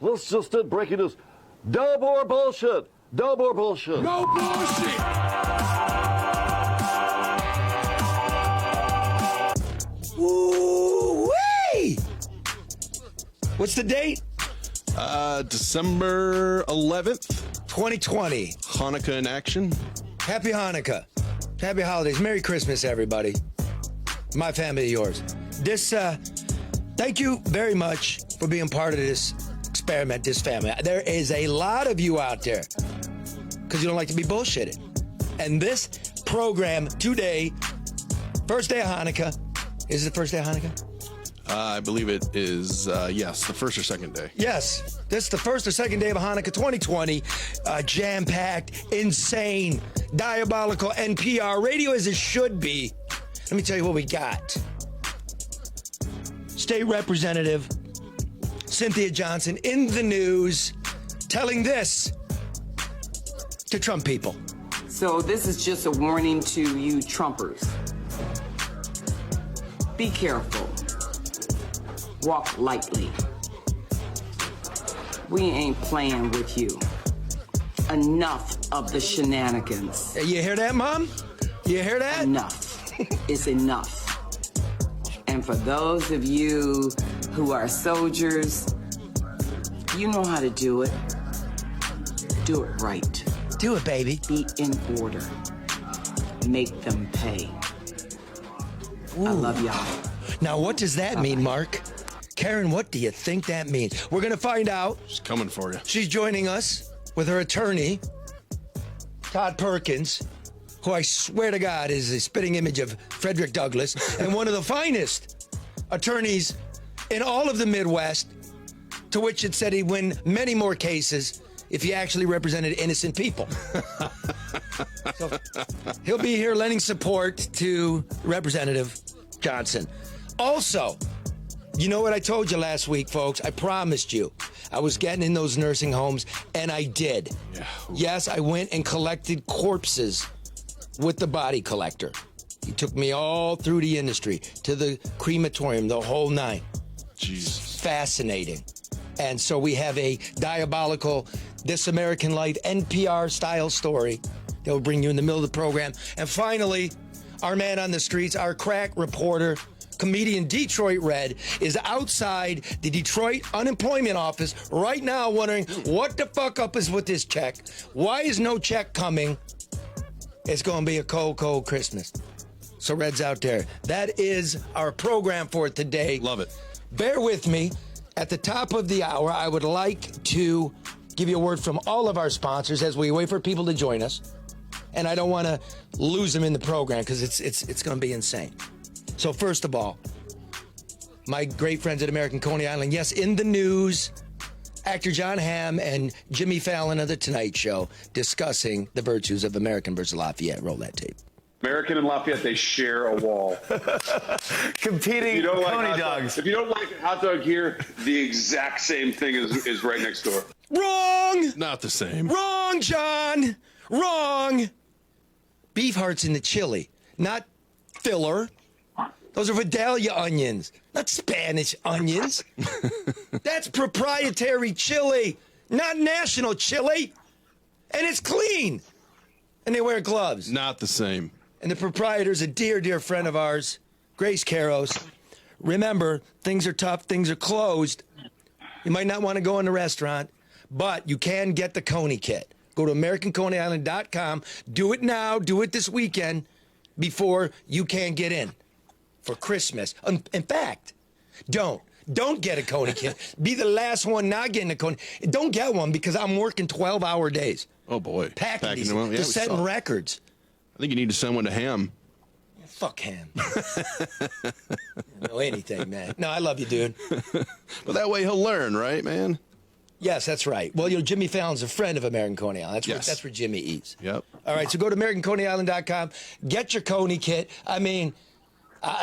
Let's just did breaking news. Dub or bullshit. Dub or bullshit. No bullshit. Woo-wee! What's the date? December 11th. 2020. Hanukkah in action. Happy Hanukkah. Happy holidays. Merry Christmas, everybody. My family, yours. Thank you very much for being part of this experiment, this family. There is a lot of you out there because you don't like to be bullshitted. And this program today, first day of Hanukkah. Is it the first day of Hanukkah? I believe it is, yes, the first or second day. Yes, this is the first or second day of Hanukkah 2020. Jam-packed, insane, diabolical NPR radio as it should be. Let me tell you what we got. State Representative Cynthia Johnson in the news telling this to Trump people. So this is just a warning to you Trumpers. Be careful. Walk lightly. We ain't playing with you. Enough of the shenanigans. You hear that, Mom? You hear that? Enough. It's enough. And for those of you who are soldiers, you know how to do it. Do it right. Do it, baby. Be in order. Make them pay. Ooh. I love y'all. Now, what does that mean, Mark? Karen, what do you think that means? We're going to find out. She's coming for you. She's joining us with her attorney, Todd Perkins, who I swear to God is a spitting image of Frederick Douglass and one of the finest attorneys in all of the Midwest, to which it said he'd win many more cases if he actually represented innocent people. So he'll be here lending support to Representative Johnson. Also, you know what I told you last week, folks? I promised you I was getting in those nursing homes, and I did. Yeah. Yes, I went and collected corpses with the body collector. He took me all through the industry, to the crematorium, the whole nine. Jesus. Fascinating. And so we have a diabolical This American Life NPR-style story that will bring you in the middle of the program. And finally, our man on the streets, our crack reporter, comedian Detroit Red, is outside the Detroit unemployment office right now wondering what the fuck up is with this check. Why is no check coming? It's going to be a cold, cold Christmas. So Red's out there. That is our program for today. Love it. Bear with me. At the top of the hour, I would like to give you a word from all of our sponsors as we wait for people to join us. And I don't want to lose them in the program because it's going to be insane. So first of all, my great friends at American Coney Island, yes, in the news, actor John Hamm and Jimmy Fallon of The Tonight Show discussing the virtues of American versus Lafayette. Roll that tape. American and Lafayette, they share a wall. Competing Coney dogs. If you don't like a hot dog here, the exact same thing is right next door. Wrong! Not the same. Wrong, John! Wrong! Beef hearts in the chili, not filler. Those are Vidalia onions, not Spanish onions. That's proprietary chili, not national chili. And it's clean. And they wear gloves. Not the same. And the proprietor's a dear, dear friend of ours, Grace Caros. Remember, things are tough, things are closed. You might not want to go in the restaurant, but you can get the Coney kit. Go to AmericanConeyIsland.com. Do it now. Do it this weekend before you can't get in for Christmas. In fact, don't get a Coney kit. Be the last one not getting a Coney. Don't get one because I'm working 12-hour days. Oh, boy. Packing these, them out. Yeah, just setting records. I think you need to send one to Ham. Fuck him. know anything, man. No, I love you, dude. But that way he'll learn, right, man? Yes, that's right. Well, Jimmy Fallon's a friend of American Coney Island. That's where Jimmy eats. Yep. All right, so go to AmericanConeyIsland.com. Get your Coney kit. I mean,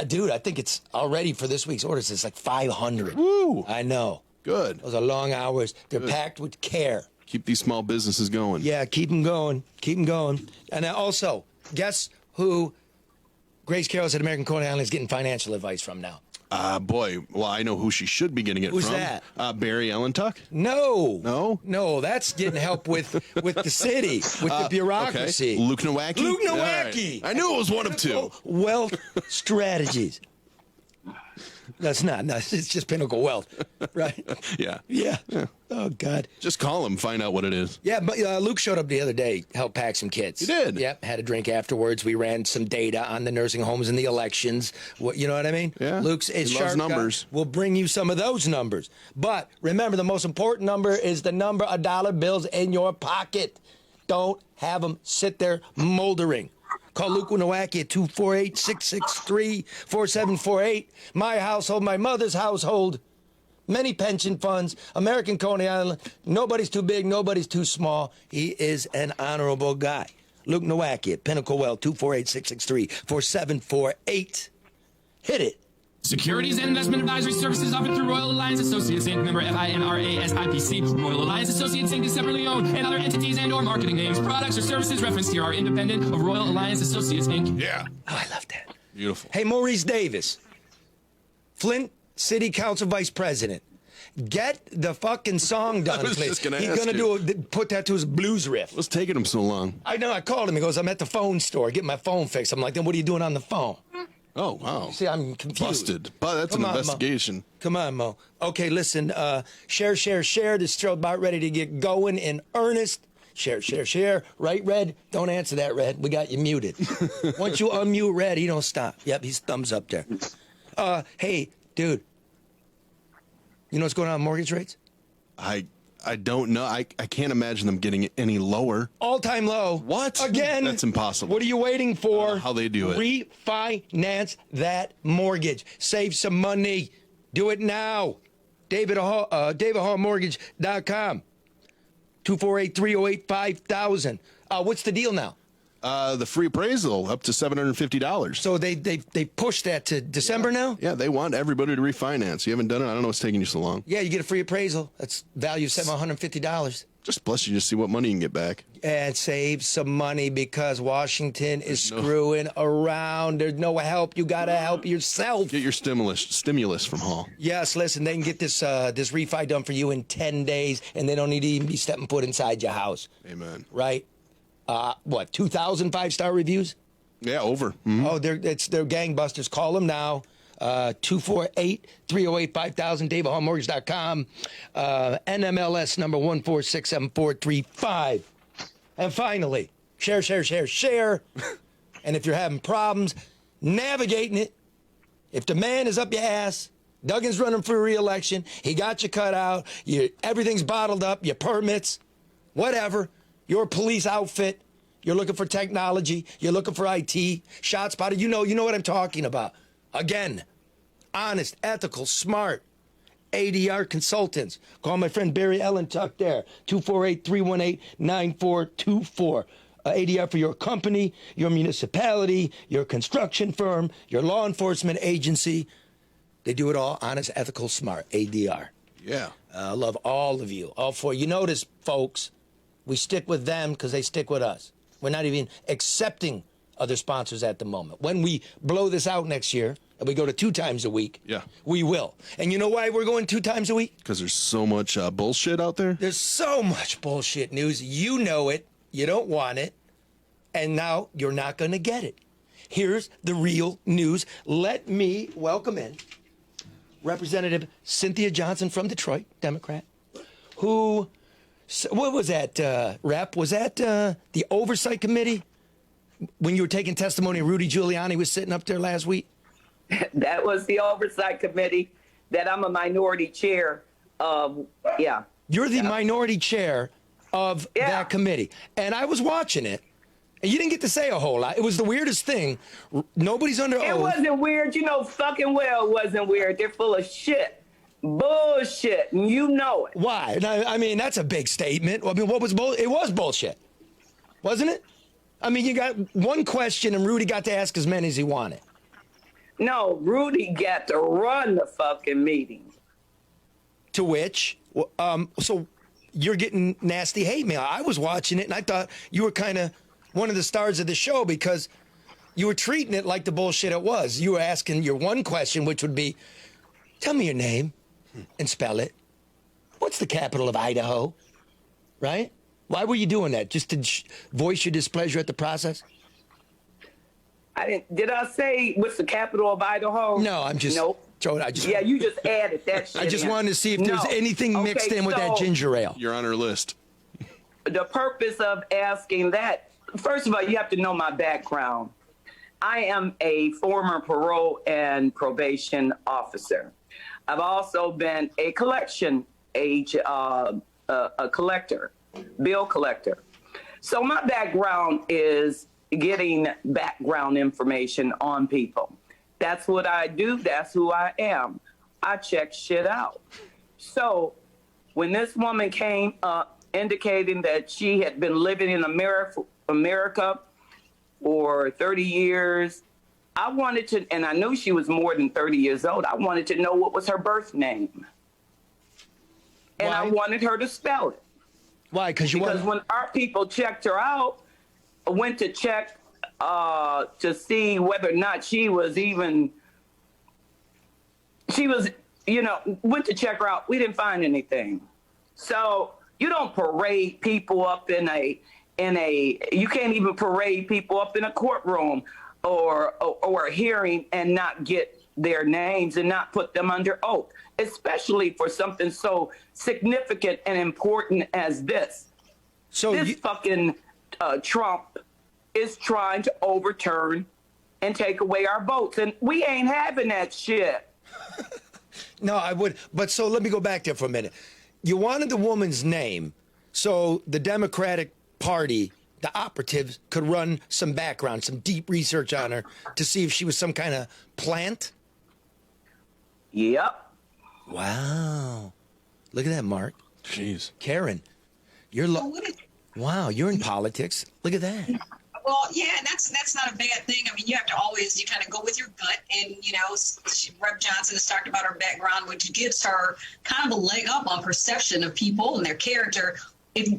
dude, I think it's already for this week's orders. It's like 500. Woo! I know. Good. Those are long hours. They're packed with care. Keep these small businesses going. Yeah, keep them going. Keep them going. And also, guess who Grace Carroll's at American Coney Island is getting financial advice from now? Boy, well, I know who she should be getting it Who's from. that? Barry Ellentuck? No. No, that's getting help with the city, with the bureaucracy. Okay. Luke Nowacki? Luke Nowacki! Right. I knew it was one of two. Wealth Strategies. That's not. No, it's just Pinnacle Wealth, right? Yeah. Yeah. Oh, God. Just call him, find out what it is. Yeah, but Luke showed up the other day, helped pack some kids. He did? Yep, had a drink afterwards. We ran some data on the nursing homes and the elections. You know what I mean? Yeah. Luke's He sharp loves numbers. We'll bring you some of those numbers. But remember, the most important number is the number of dollar bills in your pocket. Don't have them sit there moldering. Call Luke Nowacki at 248-663-4748. My household, my mother's household, many pension funds, American Coney Island. Nobody's too big, nobody's too small. He is an honorable guy. Luke Nowacki at Pinnacle Wealth, 248-663-4748. Hit it. Securities and investment advisory services offered through Royal Alliance Associates Inc. Member FINRA SIPC. Royal Alliance Associates Inc. is separately owned, and other entities and/or marketing names, products, or services referenced here are independent of Royal Alliance Associates Inc. Yeah. Oh, I love that. Beautiful. Hey, Maurice Davis, Flint City Council Vice President. Get the fucking song done, I was please. just gonna He's ask gonna put that to his blues riff. What's taking him so long? I know. I called him. He goes, "I'm at the phone store getting my phone fixed." I'm like, "Then what are you doing on the phone?" Oh, wow. See, I'm confused. Busted. But that's Come an on, Mo. investigation. Come on, Mo. Okay, listen. Share. This show's about ready to get going in earnest. Share. Right, Red? Don't answer that, Red. We got you muted. Once you unmute Red, he don't stop. Yep, he's thumbs up there. Hey, dude. You know what's going on with mortgage rates? I don't know. I can't imagine them getting any lower. All-time low. What? Again? That's impossible. What are you waiting for? How they do it. Refinance that mortgage. Save some money. Do it now. DavidHallMortgage.com. 248-308-5000. What's the deal now? The free appraisal up to $750. So they pushed that to December now? Yeah, they want everybody to refinance. You haven't done it? I don't know what's taking you so long. Yeah, you get a free appraisal. That's value of $750. Just plus you just see what money you can get back. And save some money because Washington is screwing around. There's no help. You got to help yourself. Get your stimulus from Hall. Yes, listen, they can get this refi done for you in 10 days, and they don't need to even be stepping foot inside your house. Amen. Right? 2,000 5-star reviews? Yeah, over. Mm-hmm. Oh, they're gangbusters. Call them now. 248-308-5000, DavidHallMortgage.com, NMLS number 1467435. And finally, share. And if you're having problems navigating it, if the man is up your ass, Duggan's running for re-election, he got you cut out, everything's bottled up, your permits, whatever, your police outfit, you're looking for technology, you're looking for IT, ShotSpotter, you know what I'm talking about. Again, honest, ethical, smart, ADR consultants. Call my friend Barry Ellentuck there, 248-318-9424. ADR for your company, your municipality, your construction firm, your law enforcement agency. They do it all honest, ethical, smart, ADR. Yeah. I love all of you, all four. You notice, folks, we stick with them because they stick with us. We're not even accepting other sponsors at the moment. When we blow this out next year, and we go to 2 times a week, we will. And you know why we're going 2 times a week? Because there's so much bullshit out there? There's so much bullshit news. You know it. You don't want it. And now you're not going to get it. Here's the real news. Let me welcome in Representative Cynthia Johnson from Detroit, Democrat, who, what was that, Rep? Was that the Oversight Committee when you were taking testimony? Rudy Giuliani was sitting up there last week? That was the Oversight Committee that I'm a minority chair of. Yeah. You're the minority chair of that committee. And I was watching it, And you didn't get to say a whole lot. It was the weirdest thing. Nobody's under oath. It wasn't weird. You know fucking well it wasn't weird. They're full of shit. Bullshit. And you know it. Why? I mean, that's a big statement. I mean, what was bull? It was bullshit, wasn't it? I mean, you got one question, and Rudy got to ask as many as he wanted. No, Rudy got to run the fucking meeting. To which, so you're getting nasty hate mail. I was watching it, and I thought you were kind of one of the stars of the show because you were treating it like the bullshit it was. You were asking your one question, which would be, tell me your name and spell it. What's the capital of Idaho? Right? Why were you doing that? Just to voice your displeasure at the process? I didn't. Did I say what's the capital of Idaho? No, I'm just. Nope. Joe, Yeah, you just added that shit. I just in. wanted to see if there's No. anything mixed Okay, in with that so ginger ale. You're on our list. The purpose of asking that, first of all, you have to know my background. I am a former parole and probation officer. I've also been a collection agent, a collector, bill collector. So my background is getting background information on people. That's what I do. That's who I am. I check shit out. So when this woman came up indicating that she had been living in America for 30 years, I wanted to, and I knew she was more than 30 years old. I wanted to know what was her birth name. And Why? I wanted her to spell it. Why? Because when our people checked her out, went to check to see whether or not went to check her out. We didn't find anything. So you don't parade people up you can't even parade people up in a courtroom or a hearing and not get their names and not put them under oath, especially for something so significant and important as this. So this fucking Trump is trying to overturn and take away our votes, and we ain't having that shit. No, I would. But so let me go back there for a minute. You wanted the woman's name so the Democratic Party, the operatives, could run some background, some deep research on her to see if she was some kind of plant? Yep. Wow. Look at that, Mark. Jeez. Karen, wow, you're in politics. Look at that. Well, yeah, that's not a bad thing. I mean, you have to you kind of go with your gut. And, Rep. Johnson has talked about her background, which gives her kind of a leg up on perception of people and their character.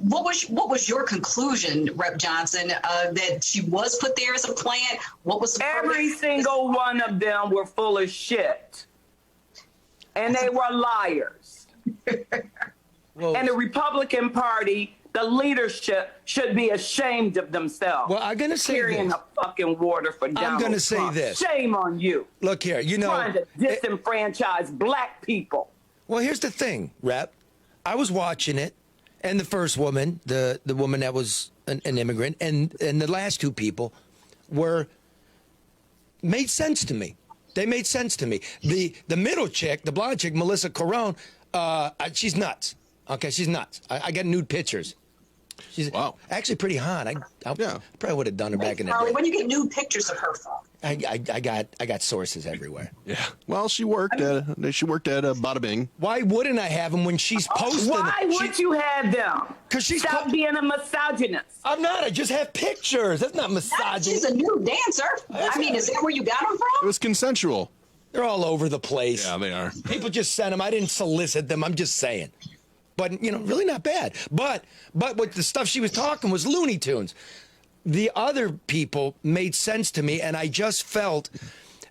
What was your conclusion, Rep. Johnson, that she was put there as a plant? What was the Every single one of them were full of shit. And they were liars. And the Republican Party, the leadership, should be ashamed of themselves. Well, I'm going to say carrying this. the fucking water for Donald I'm going to say Trump. this. Shame on you. Look here, Trying to disenfranchise black people. Well, here's the thing, Rep. I was watching it, and the first woman, the woman that was an immigrant, and the last two people made sense to me. They made sense to me. The middle chick, the blonde chick, Melissa Corone, she's nuts. Okay, she's nuts. I got nude pictures. She's actually pretty hot. I probably would have done her back in the day. When you get nude pictures of her from? I got sources everywhere. Yeah. Well, she worked at Bada Bing. Why wouldn't I have them when she's posting? Why would you have them? Because she's Stop being a misogynist. I'm not. I just have pictures. That's not misogynist. She's a nude dancer. I mean, is that where you got them from? It was consensual. They're all over the place. Yeah, they are. People just sent them. I didn't solicit them. I'm just saying. But, really not bad. But what the stuff she was talking was Looney Tunes. The other people made sense to me, and I just felt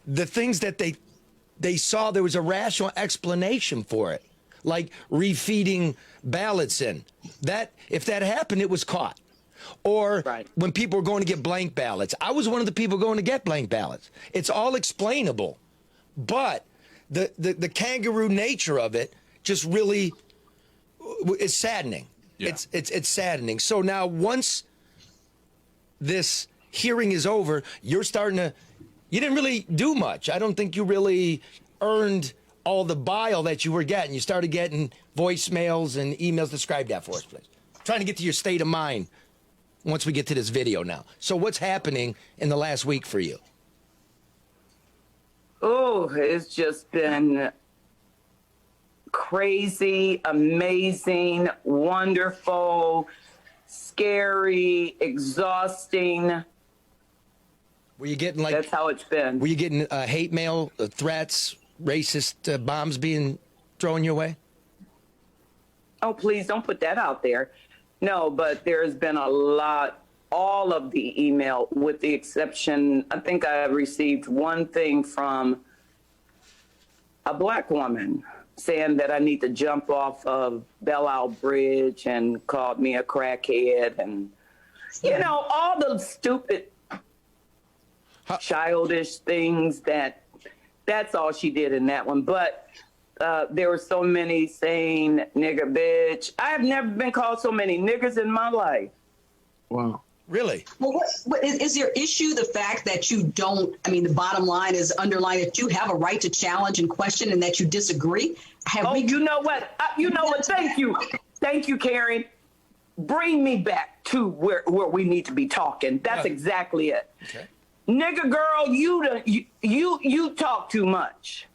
the things that they saw, there was a rational explanation for it. Like refeeding ballots in. If that happened, it was caught. Or when people were going to get blank ballots. I was one of the people going to get blank ballots. It's all explainable. But the kangaroo nature of it just really is saddening. Yeah. It's saddening. So now once this hearing is over, you didn't really do much. I don't think you really earned all the bile that you were getting. You started getting voicemails and emails. Describe that for us, please. Trying to get to your state of mind once we get to this video now. So what's happening in the last week for you? Oh, it's just been crazy, amazing, wonderful, scary, exhausting. Were you getting like... That's how it's been. Were you getting hate mail, threats, racist bombs being thrown your way? Oh, please don't put that out there. No, but there's been a lot, all of the email, with the exception, I think I received one thing from a black woman saying that I need to jump off of Belle Isle Bridge and called me a crackhead and, you know, all the stupid, childish things that's all she did in that one. But there were so many saying nigger bitch. I have never been called so many niggers in my life. Wow. Really? Well, what is your issue the fact that you don't, I mean, the bottom line is underlying that you have a right to challenge and question and that you disagree? You know what? Thank you. Thank you, Karen. Bring me back to where we need to be talking. That's exactly it. Okay. Nigga girl, you talk too much.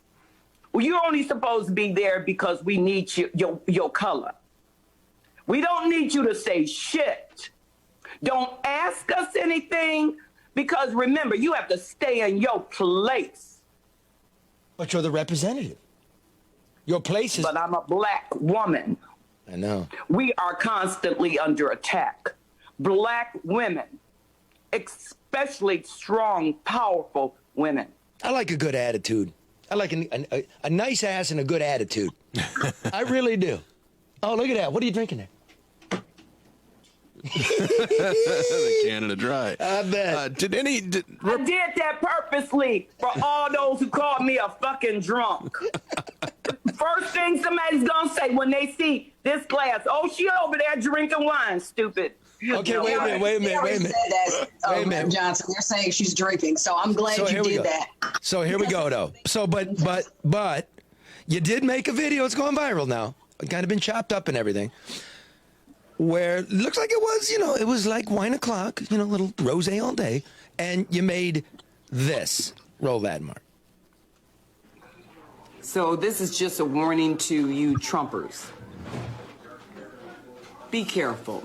Well, you're only supposed to be there because we need your color. We don't need you to say shit. Don't ask us anything because remember, you have to stay in your place. But you're the representative. Your place is... But I'm a black woman. I know. We are constantly under attack. Black women, especially strong, powerful women. I like a good attitude. I like a nice ass and a good attitude. I really do. Oh, look at that. What are you drinking there? The Canada Dry. I bet. I did that purposely for all those who called me a fucking drunk. First thing somebody's gonna say when they see this glass, oh, she over there drinking wine, stupid. Okay, wait a minute. Said that, Johnson. They're saying she's drinking, so I'm glad you did that. So here we go, though. So, but you did make a video. It's going viral now. It kind of been chopped up and everything. Where it looks like it was, it was like wine o'clock, a little rosé all day, and you made this. Roll that, Mark. So this is just a warning to you Trumpers. Be careful.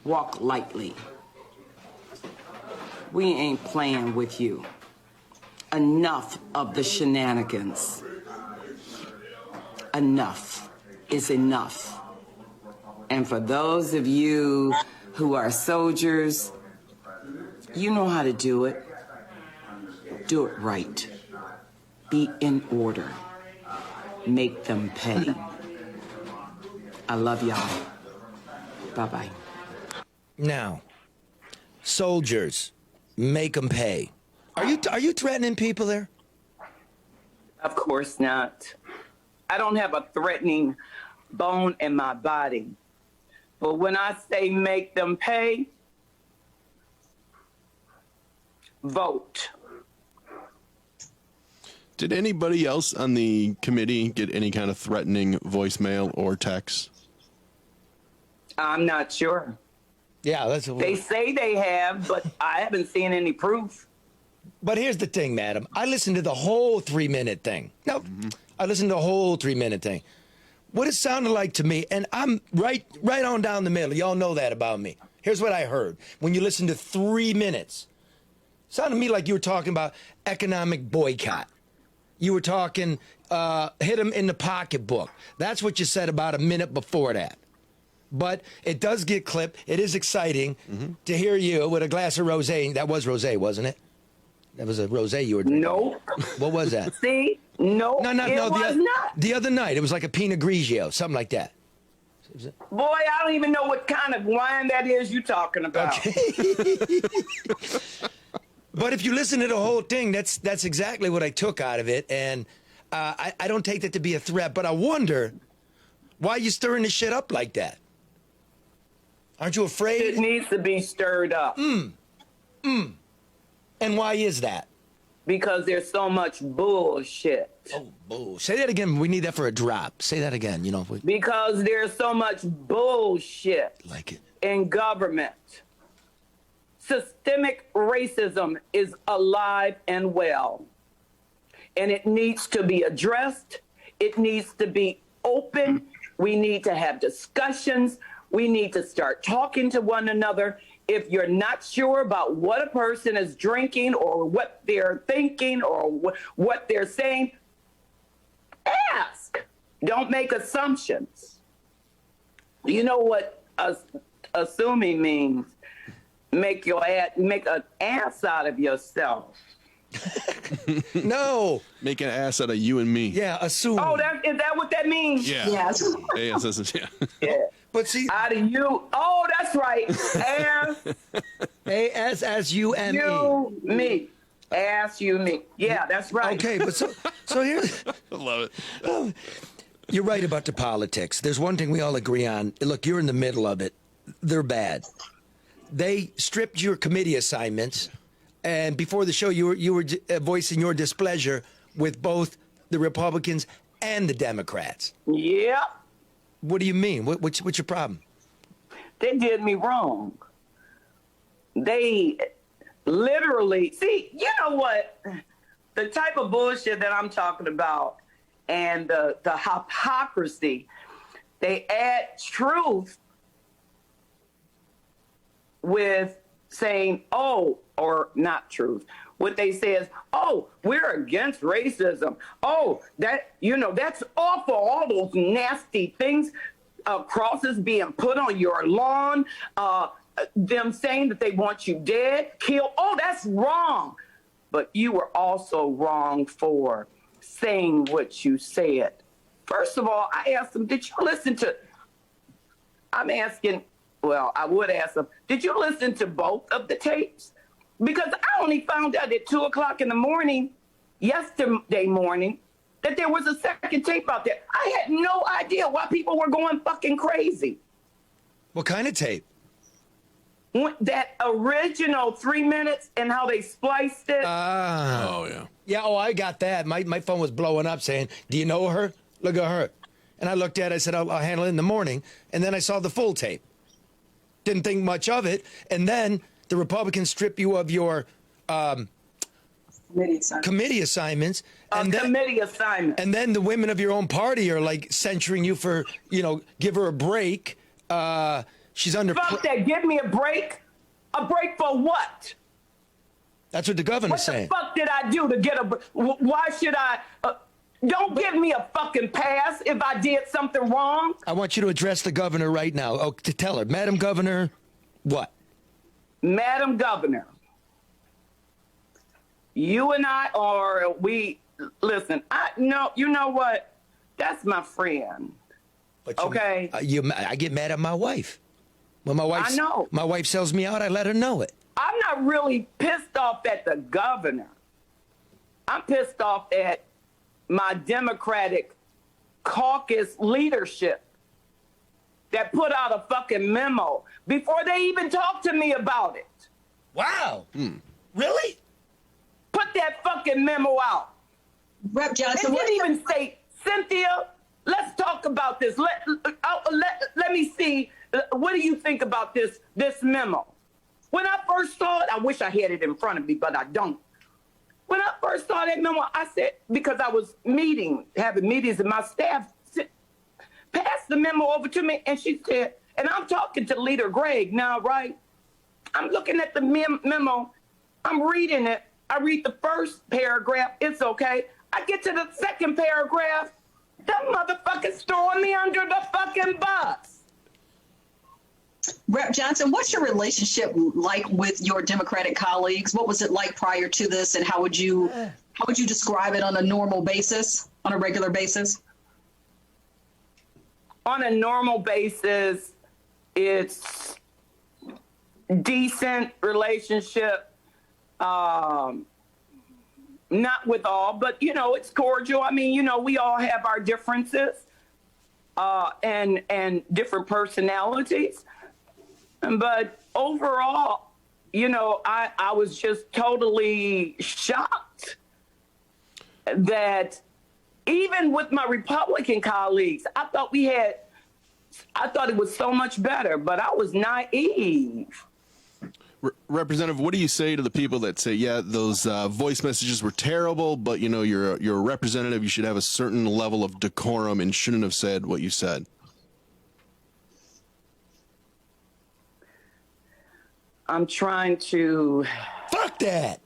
Walk lightly. We ain't playing with you. Enough of the shenanigans. Enough is enough. And for those of you who are soldiers, you know how to do it. Do it right. Be in order. Make them pay. I love y'all. Bye-bye. Now, soldiers, make them pay. Are you threatening people there? Of course not. I don't have a threatening bone in my body. But when I say make them pay, vote. Did anybody else on the committee get any kind of threatening voicemail or text? I'm not sure. Yeah, they say they have, but I haven't seen any proof. But here's the thing, madam. I listened to the whole 3-minute thing. No, I listened to the whole 3-minute thing. What it sounded like to me, and I'm right on down the middle. Y'all know that about me. Here's what I heard. When you listen to 3 minutes, it sounded to me like you were talking about economic boycott. You were talking hit them in the pocketbook. That's what you said about a minute before that. But it does get clipped. It is exciting to hear you with a glass of rosé. That was rosé, wasn't it? That was a rosé you were drinking. Nope. What was that? See? No, it was not. The other night, it was like a Pinot Grigio, something like that. Boy, I don't even know what kind of wine that is you talking about. Okay. But if you listen to the whole thing, that's exactly what I took out of it. And I don't take that to be a threat, but I wonder why you stirring this shit up like that. Aren't you afraid? It needs to be stirred up. And why is that? Because there's so much bullshit. Oh, bull. Say that again. We need that for a drop. Say that again, Because there's so much bullshit. Like it. in government. Systemic racism is alive and well, and it needs to be addressed. It needs to be open. We need to have discussions. We need to start talking to one another. If you're not sure about what a person is drinking or what they're thinking or what they're saying, ask. Don't make assumptions. You know what assuming means? Make an ass out of yourself. No. Make an ass out of you and me. Yeah, assume. Oh, is that what that means? Yeah. Yes. Yeah. Yeah. But see, Out of you. Oh, that's right. Ass, A-S-S-U-M-E. you, me. Ass, you, me. Yeah, that's right. Okay, but so here, I love it. you're right about the politics. There's one thing we all agree on. Look, you're in the middle of it. They're bad. They stripped your committee assignments, and before the show, you were voicing your displeasure with both the Republicans and the Democrats. Yep. What do you mean? What's your problem? They did me wrong. They literally, see, you know what? The type of bullshit that I'm talking about and the hypocrisy, they add truth with saying, oh, or not truth. What they say is, oh, we're against racism. Oh, that's awful. All those nasty things, crosses being put on your lawn, them saying that they want you dead, killed. Oh, that's wrong. But you were also wrong for saying what you said. First of all, I asked them, did you listen to, I'm asking, well, I would ask them, did you listen to both of the tapes? Because I only found out at 2 o'clock in the morning, yesterday morning, that there was a second tape out there. I had no idea why people were going fucking crazy. What kind of tape? That original 3 minutes and how they spliced it. Oh, yeah. Yeah, I got that. My phone was blowing up saying, do you know her? Look at her. And I looked at it, I said, I'll handle it in the morning. And then I saw the full tape. Didn't think much of it. And then the Republicans strip you of your committee assignments. And then the women of your own party are like censuring you for, give her a break. She's under. Fuck that. Give me a break. A break for what? That's what the governor's saying. What the fuck did I do to get a break? Why should I? Don't give me a fucking pass if I did something wrong. I want you to address the governor right now. Oh, to tell her, Madam Governor, what? Madam Governor, you and I listen, you know what? That's my friend. But okay. I get mad at my wife. When my wife sells me out, I let her know it. I'm not really pissed off at the governor. I'm pissed off at my Democratic caucus leadership that put out a fucking memo before they even talked to me about it. Wow. Really? Put that fucking memo out. Rep. Johnson, They didn't even say, Cynthia, let's talk about this. Let me see. What do you think about this memo? When I first saw it, I wish I had it in front of me, but I don't. When I first saw that memo, I said, because I was having meetings, and my staff passed the memo over to me, and she said, and I'm talking to Leader Greg now, right? I'm looking at the memo. I'm reading it. I read the first paragraph. It's okay. I get to the second paragraph. That motherfucker's throwing me under the fucking bus. Rep. Johnson, what's your relationship like with your Democratic colleagues? What was it like prior to this, and how would you describe it on a normal basis, on a regular basis? On a normal basis, it's decent relationship. Not with all, but it's cordial. I mean, we all have our differences and different personalities. But overall, I was just totally shocked that even with my Republican colleagues, I thought we had I thought it was so much better, but I was naive. Representative, what do you say to the people that say, yeah, those voice messages were terrible, but you know, you're a representative, you should have a certain level of decorum and shouldn't have said what you said? I'm trying to. Fuck that.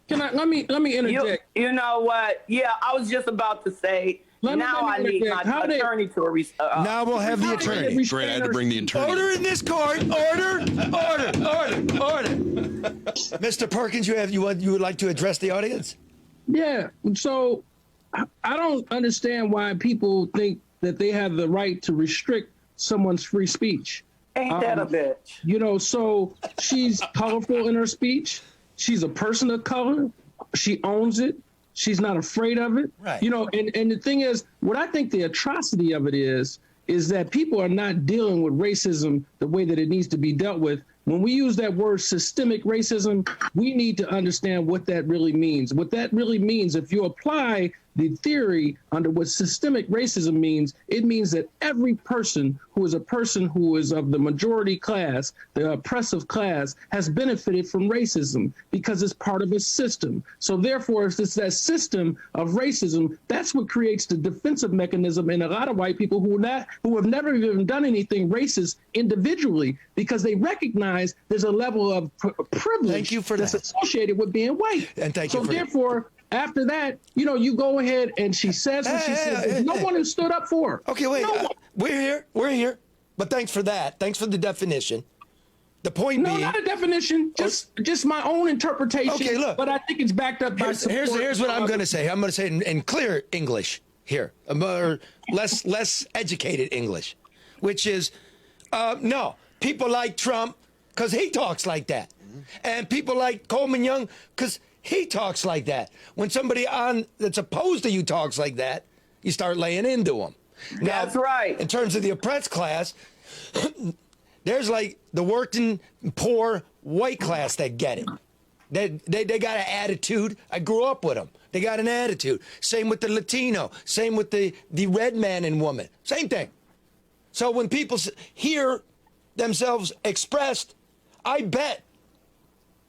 Let me interject. You know what? Yeah, I was just about to say. Now I need my attorney to. Now we'll have the attorney. Great, I had to bring the attorney. Order in this court. Order. Mr. Perkins, you would like to address the audience? Yeah. So I don't understand why people think that they have the right to restrict someone's free speech. Ain't that a bitch? You know, so she's colorful in her speech. She's a person of color. She owns it. She's not afraid of it. Right. You know, and the thing is, what I think the atrocity of it is that people are not dealing with racism the way that it needs to be dealt with. When we use that word systemic racism, we need to understand what that really means. What that really means, if you apply the theory under what systemic racism means, it means that every person who is of the majority class, the oppressive class, has benefited from racism because it's part of a system. So therefore, it's that system of racism, that's what creates the defensive mechanism in a lot of white people who have never even done anything racist individually, because they recognize there's a level of privilege that's associated with being white. And thank you. So therefore, after that, you know, you go ahead and she says what she says. There's no one who stood up for her. Okay, wait. No We're here. But thanks for that. Thanks for the definition. The point being, not a definition, just my own interpretation. Okay, look. But I think it's backed up by support. Here's what I'm going to say. I'm going to say it in clear English here, or less educated English, which is, no, people like Trump because he talks like that. And people like Coleman Young because he talks like that. When somebody that's opposed to you talks like that, you start laying into them. Now, that's right. In terms of the oppressed class, there's like the working poor white class that get it. They got an attitude. I grew up with them. They got an attitude. Same with the Latino. Same with the red man and woman. Same thing. So when people hear themselves expressed, I bet,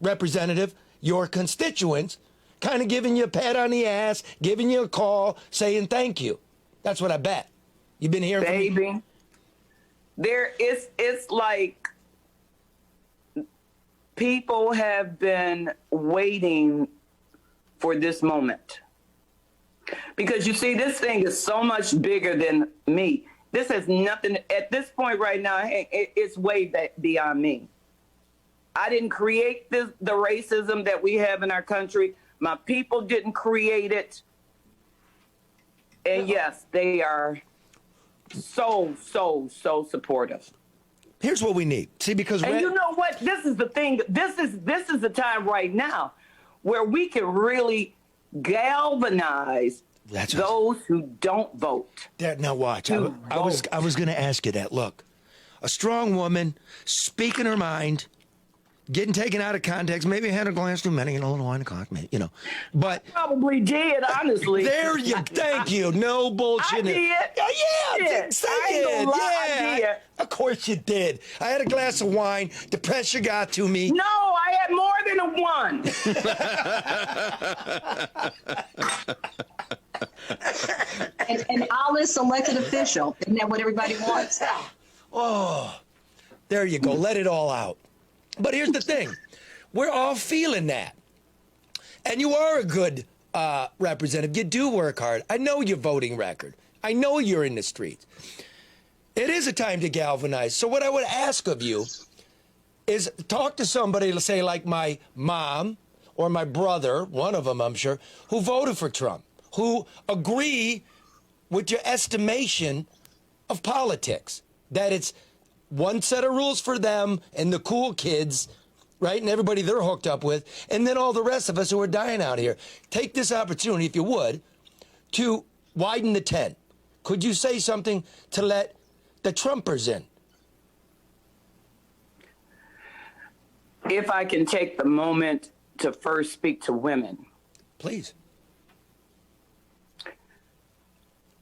Representative, your constituents kind of giving you a pat on the ass, giving you a call, saying thank you. That's what I bet. You've been hearing from me? It's like people have been waiting for this moment. Because you see, this thing is so much bigger than me. This has nothing, at this point right now, it's way beyond me. I didn't create the racism that we have in our country. My people didn't create it. And yes, they are so supportive. Here's what we need. See, because you know what? This is the thing. This is the time right now where we can galvanize those who don't vote. Now watch. I was going to ask you that. Look, a strong woman speaking her mind, getting taken out of context, maybe had a glass too many and a little wine o'clock, but I probably did, honestly. There you, thank you. No bullshit. I did. Yeah, say it. I did. Of course you did. I had a glass of wine. The pressure got to me. No, I had more than a one. An honest elected official. Isn't that what everybody wants? Oh, there you go. Let it all out. But here's the thing. We're all feeling that. And you are a good representative. You do work hard. I know your voting record. I know you're in the streets. It is a time to galvanize. So what I would ask of you is talk to somebody, let's say like my mom or my brother, one of them I'm sure, who voted for Trump, who agree with your estimation of politics, that it's one set of rules for them and the cool kids, right, and everybody they're hooked up with, and then all the rest of us who are dying out here. Take this opportunity, if you would, to widen the tent. Could you say something to let the Trumpers in? If I can take the moment to first speak to women. Please.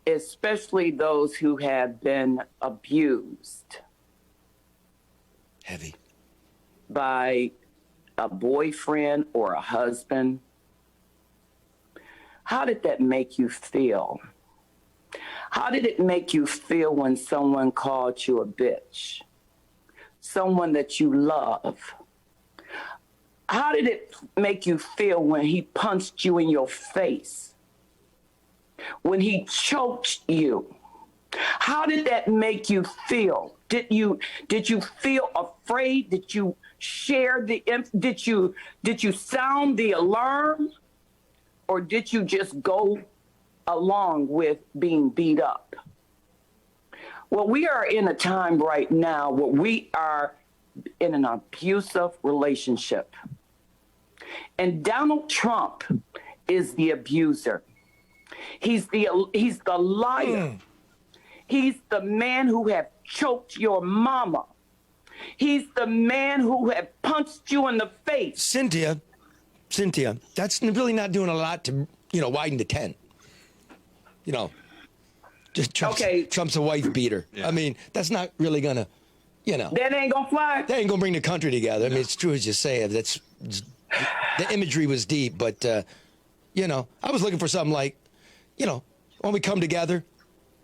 especially those who have been abused Heavy. by a boyfriend or a husband, how did that make you feel? How did it make you feel when someone called you a bitch? Someone that you love. How did it make you feel when he punched you in your face? When he choked you? How did that make you feel? Did you feel afraid? Did you share did you sound the alarm? Or did you just go along with being beat up? Well, we are in a time right now where we are in an abusive relationship. And Donald Trump is the abuser. He's the liar. He's the man who have choked your mama. He's the man who have punched you in the face. Cynthia, that's really not doing a lot to, widen the tent. Just Trump's a wife beater. Yeah. I mean, that's not really gonna, That ain't gonna fly. That ain't gonna bring the country together. I mean, it's true as you say. The imagery was deep, but I was looking for something like, when we come together,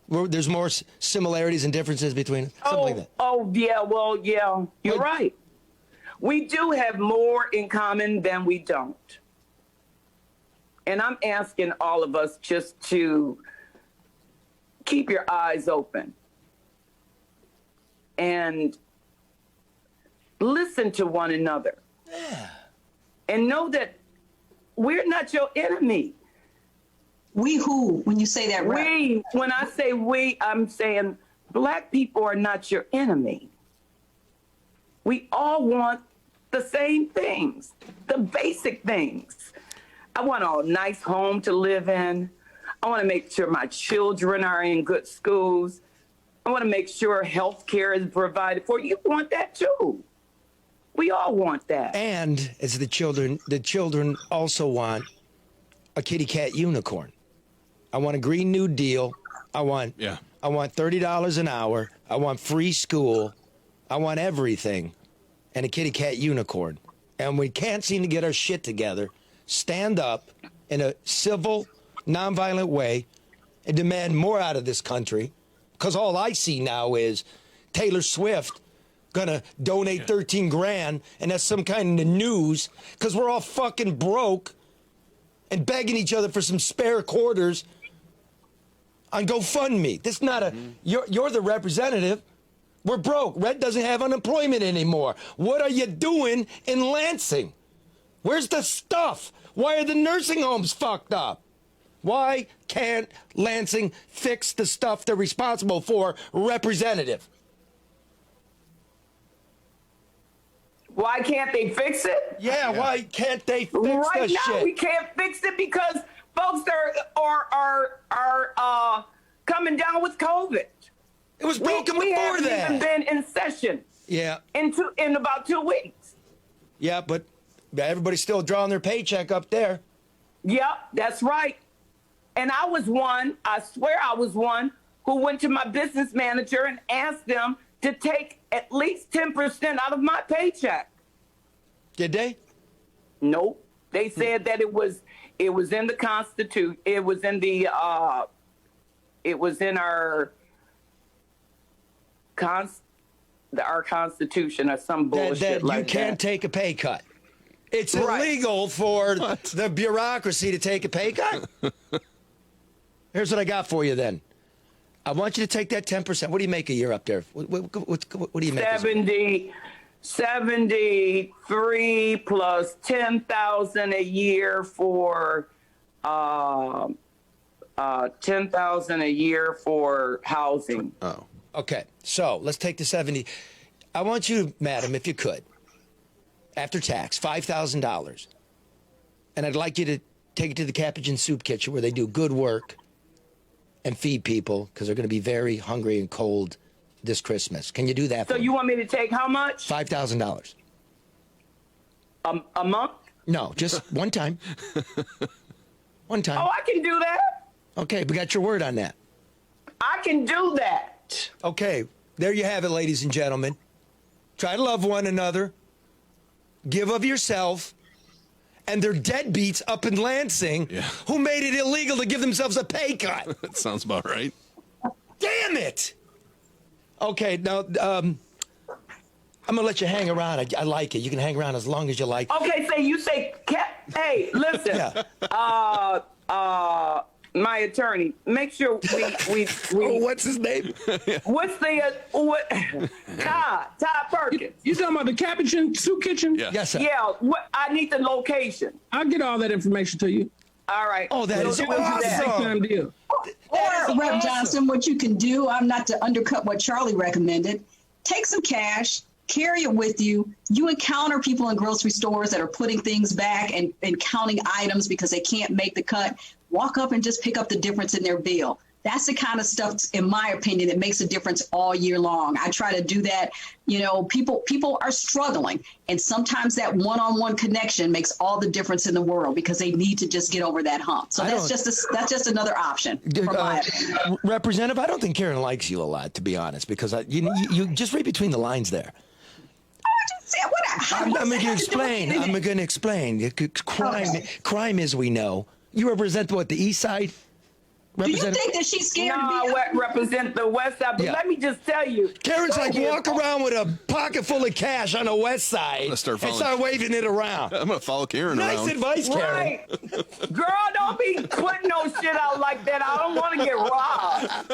there's more similarities and differences between us. Something like that. Oh, yeah, well, yeah, you're right. We do have more in common than we don't. And I'm asking all of us just to keep your eyes open and listen to one another. Yeah. And know that we're not your enemy. We who, when you say that, we, when I say we, I'm saying Black people are not your enemy. We all want the same things, the basic things. I want a nice home to live in. I want to make sure my children are in good schools. I want to make sure health care is provided for. You want that too. We all want that. And as the children also want a kitty cat unicorn. I want a Green New Deal. I want $30 an hour. I want free school. I want everything. And a kitty cat unicorn. And we can't seem to get our shit together. Stand up in a civil, nonviolent way and demand more out of this country. Because all I see now is Taylor Swift gonna donate 13 grand, and that's some kind of news because we're all fucking broke and begging each other for some spare quarters on GoFundMe. This is not a you're the representative. We're broke. Red doesn't have unemployment anymore. What are you doing in Lansing? Where's the stuff? Why are the nursing homes fucked up? Why can't Lansing fix the stuff they're responsible for, representative? Why can't they fix it? Yeah, why can't they fix right the now, shit? We can't fix it because folks are coming down with COVID. It was broken we before haven't that. even been in session. Yeah. In about 2 weeks. Yeah, but everybody's still drawing their paycheck up there. Yep, that's right. And I was one, I swear I was one, who went to my business manager and asked them to take at least 10% out of my paycheck. Did they? Nope. They said that it was in the Constitution. It was in the our Constitution or some bullshit that like you can't take a pay cut. It's illegal for the bureaucracy to take a pay cut. Here's what I got for you then. I want you to take that 10%. What do you make a year up there? What do you make? 73 plus 10,000 a year for 10,000 a year for housing. Oh. Okay. So let's take the 70. I want you, madam, if you could, after tax, $5,000. And I'd like you to take it to the Capuchin Soup Kitchen where they do good work and feed people because they're going to be very hungry and cold this Christmas. Can you do that? So you want me to take how much? $5,000. A month? No, just one time. One time. Oh, I can do that. Okay, we got your word on that. I can do that. Okay, there you have it, ladies and gentlemen. Try to love one another. Give of yourself. And they're deadbeats up in Lansing who made it illegal to give themselves a pay cut. That sounds about right. Damn it! Okay, now, I'm going to let you hang around. I like it. You can hang around as long as you like. Okay, so you say, hey, listen. My attorney, make sure we Oh, what's his name? What's the Todd Perkins? You talking about the Capuchin Soup Kitchen? Yeah. Yes, sir. Yeah, I need the location. I'll get all that information to you. All right. Oh, that is We'll do that. awesome. Time deal. Or, Rep. Johnson, what you can do, I'm not to undercut what Charlie recommended, take some cash, carry it with you. You encounter people in grocery stores that are putting things back and counting items because they can't make the cut. Walk up and just pick up the difference in their bill. That's the kind of stuff, in my opinion, that makes a difference all year long. I try to do that. You know, people are struggling, and sometimes that one-on-one connection makes all the difference in the world because they need to just get over that hump. So that's just another option. From my opinion. Representative, I don't think Karen likes you a lot, to be honest, because you just read between the lines there. I'm going to explain. I'm going to explain. Crime, as we know. You represent what, the East Side? Do you think that she's scared No, to be I represent the West Side, but let me just tell you. Karen's like, walk around with a pocket full of cash on the West Side and start waving it around. I'm going to follow Karen around. Nice advice, Karen. Right. Girl, don't be putting no shit out like that. I don't want to get robbed.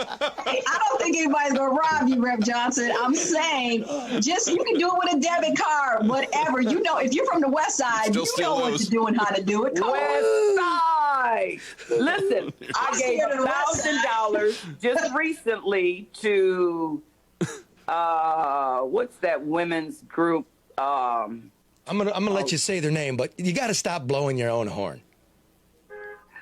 Hey, I don't think anybody's going to rob you, Rep. Johnson. I'm saying just you can do it with a debit card, whatever. You know, if you're from the West Side, you know what to do and how to do it. Come West Side. Listen, I gave $1,000 just recently to what's that women's group? I'm gonna let you say their name, but you got to stop blowing your own horn.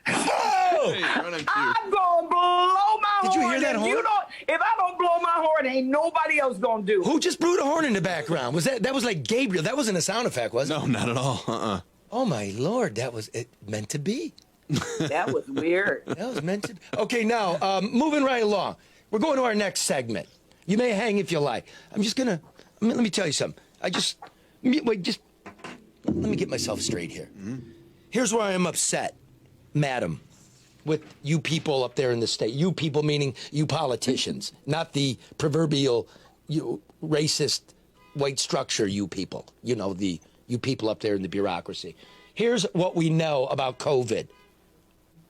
Oh! Hey, I'm gonna blow my horn. Did you hear that horn? If I don't blow my horn, ain't nobody else gonna do it. Who just blew the horn in the background? Was that was like Gabriel? That wasn't a sound effect, was it? No, not at all. Oh my Lord, that was it meant to be. That was weird. That was meant to be. Okay, now moving right along. We're going to our next segment. You may hang if you like. I'm just gonna let me tell you something. Let me get myself straight here. Here's where I am upset, madam, with you people up there in the state. You people meaning you politicians, not the proverbial racist white structure you people. You know, you people up there in the bureaucracy. Here's what we know about COVID.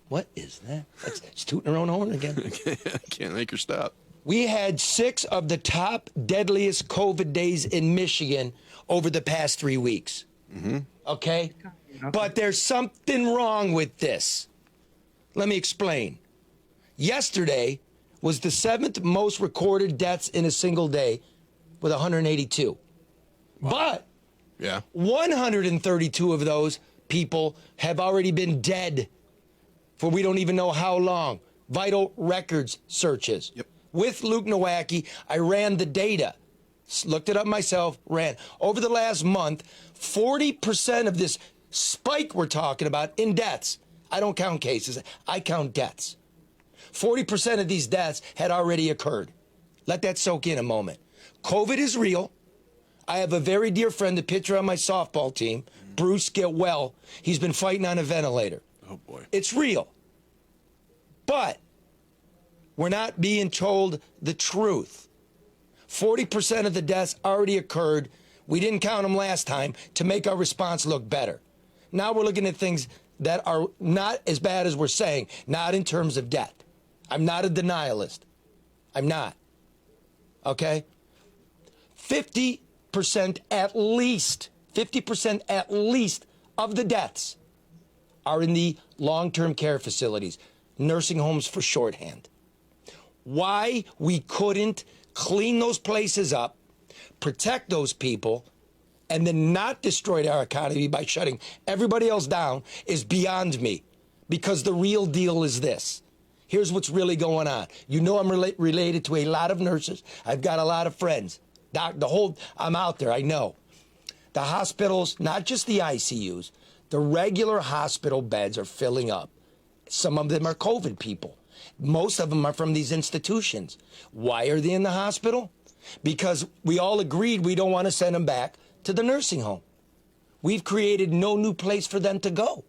What is that? It's tooting her own horn again. Can't make her stop. We had 6 of the top deadliest COVID days in Michigan over the past 3 weeks. Okay? But there's something wrong with this. Let me explain. Yesterday was the 7th most recorded deaths in a single day with 182. Wow. But 132 of those people have already been dead for we don't even know how long. Vital records searches. Yep. With Luke Nowacki, I ran the data, looked it up myself, ran. Over the last month, 40% of this spike we're talking about in deaths, I don't count cases, I count deaths. 40% of these deaths had already occurred. Let that soak in a moment. COVID is real. I have a very dear friend, the pitcher on my softball team, Bruce, get well. He's been fighting on a ventilator. Oh, boy. It's real. But we're not being told the truth. 40% of the deaths already occurred. We didn't count them last time to make our response look better. Now we're looking at things that are not as bad as we're saying, not in terms of death. I'm not a denialist. I'm not. Okay? 50% at least of the deaths are in the long-term care facilities, nursing homes for shorthand. Why we couldn't clean those places up, protect those people, and then not destroy our economy by shutting everybody else down is beyond me. Because the real deal is this. Here's what's really going on. You know I'm related to a lot of nurses. I've got a lot of friends. I'm out there, I know. The hospitals, not just the ICUs, the regular hospital beds are filling up. Some of them are COVID people. Most of them are from these institutions. Why are they in the hospital? Because we all agreed we don't want to send them back to the nursing home. We've created no new place for them to go.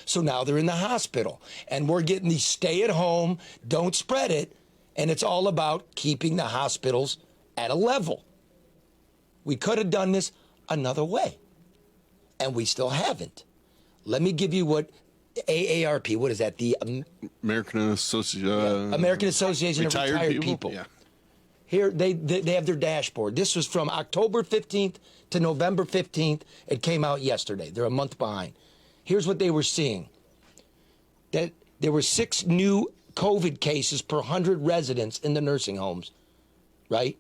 So now they're in the hospital, and we're getting these stay at home, don't spread it, and it's all about keeping the hospitals at a level. We could have done this another way, and we still haven't. Let me give you what AARP, what is that? The American Association of Retired People. Yeah. Here, they have their dashboard. This was from October 15th to November 15th. It came out yesterday. They're a month behind. Here's what they were seeing. That there were 6 new COVID cases per 100 residents in the nursing homes, right?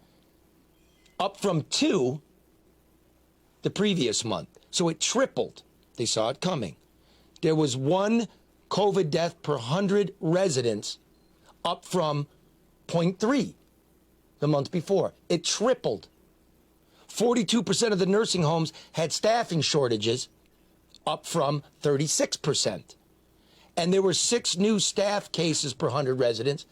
Up from 2 the previous month. So it tripled. They saw it coming. There was 1 COVID death per 100 residents, up from 0.3 the month before. It tripled. 42% of the nursing homes had staffing shortages, up from 36%. And there were 6 new staff cases per 100 residents,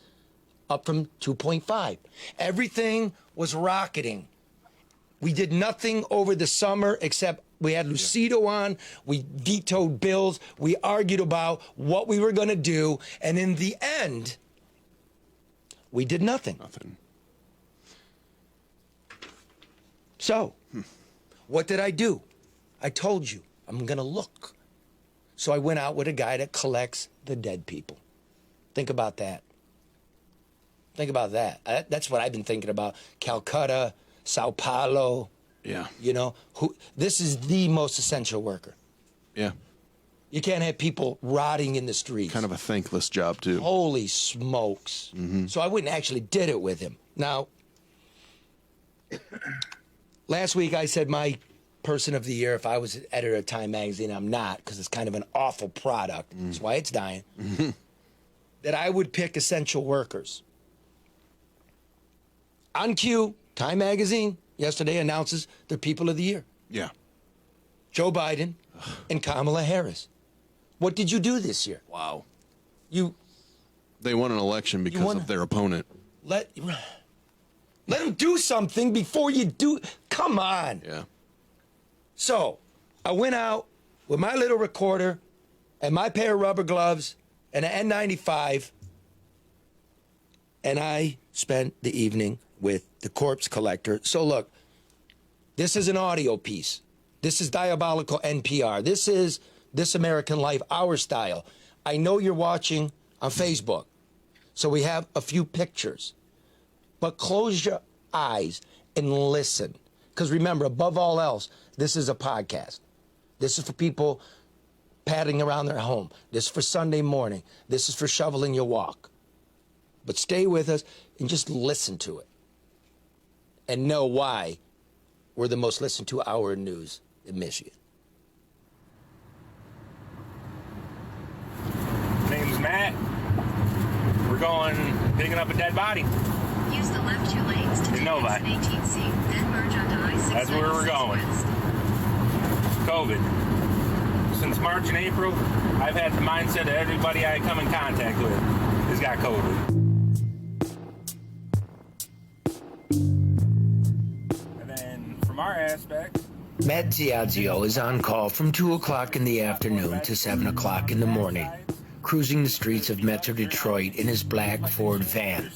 up from 2.5. Everything was rocketing. We did nothing over the summer except we had Lucido on, we vetoed bills, we argued about what we were going to do, and in the end, we did nothing. So, what did I do? I told you, I'm going to look. So I went out with a guy that collects the dead people. Think about that. Think about that. That's what I've been thinking about. Calcutta, Sao Paulo. Yeah. You know, this is the most essential worker. Yeah. You can't have people rotting in the streets. Kind of a thankless job, too. Holy smokes. So I went and actually did it with him. Now, last week I said my person of the year, if I was editor of Time magazine, I'm not, because it's kind of an awful product. That's why it's dying. That I would pick essential workers. On cue, Time magazine yesterday announces their people of the year. Yeah. Joe Biden and Kamala Harris. What did you do this year? Wow. They won an election because of their opponent. Let them do something before you do. Come on. Yeah. So I went out with my little recorder and my pair of rubber gloves and an N95, and I spent the evening with the corpse collector. So look, this is an audio piece. This is diabolical NPR. This is This American Life, our style. I know you're watching on Facebook, so we have a few pictures. But close your eyes and listen. Because remember, above all else, this is a podcast. This is for people padding around their home. This is for Sunday morning. This is for shoveling your walk. But stay with us and just listen to it. And know why we're the most listened to hour in news in Michigan. Name's Matt. We're going picking up a dead body. Use the left 2 lanes to take exit 18C, then merge onto I-6. That's where we're going. COVID. Since March and April, I've had the mindset that everybody I come in contact with has got COVID. And then from our aspect, Matt Ziazio is on call from 2 o'clock in the afternoon to 7 o'clock in the morning, cruising the streets of Metro Detroit in his black Ford van,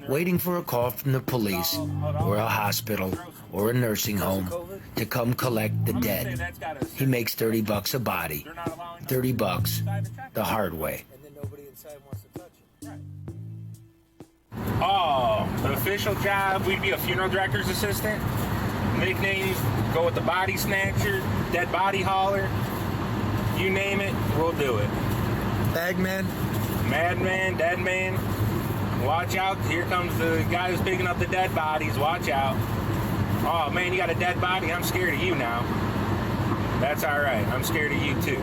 waiting for a call from the police or a hospital or a nursing home to come collect the dead. He makes $30 a body. $30 the hard way. oh, the official job, we'd be a funeral director's assistant. Nicknames go with the body snatcher, dead body hauler. You name it, we'll do it. Bagman? Madman, dead man. Watch out, here comes the guy who's picking up the dead bodies. Watch out. Oh man, you got a dead body? I'm scared of you now. That's all right, I'm scared of you too.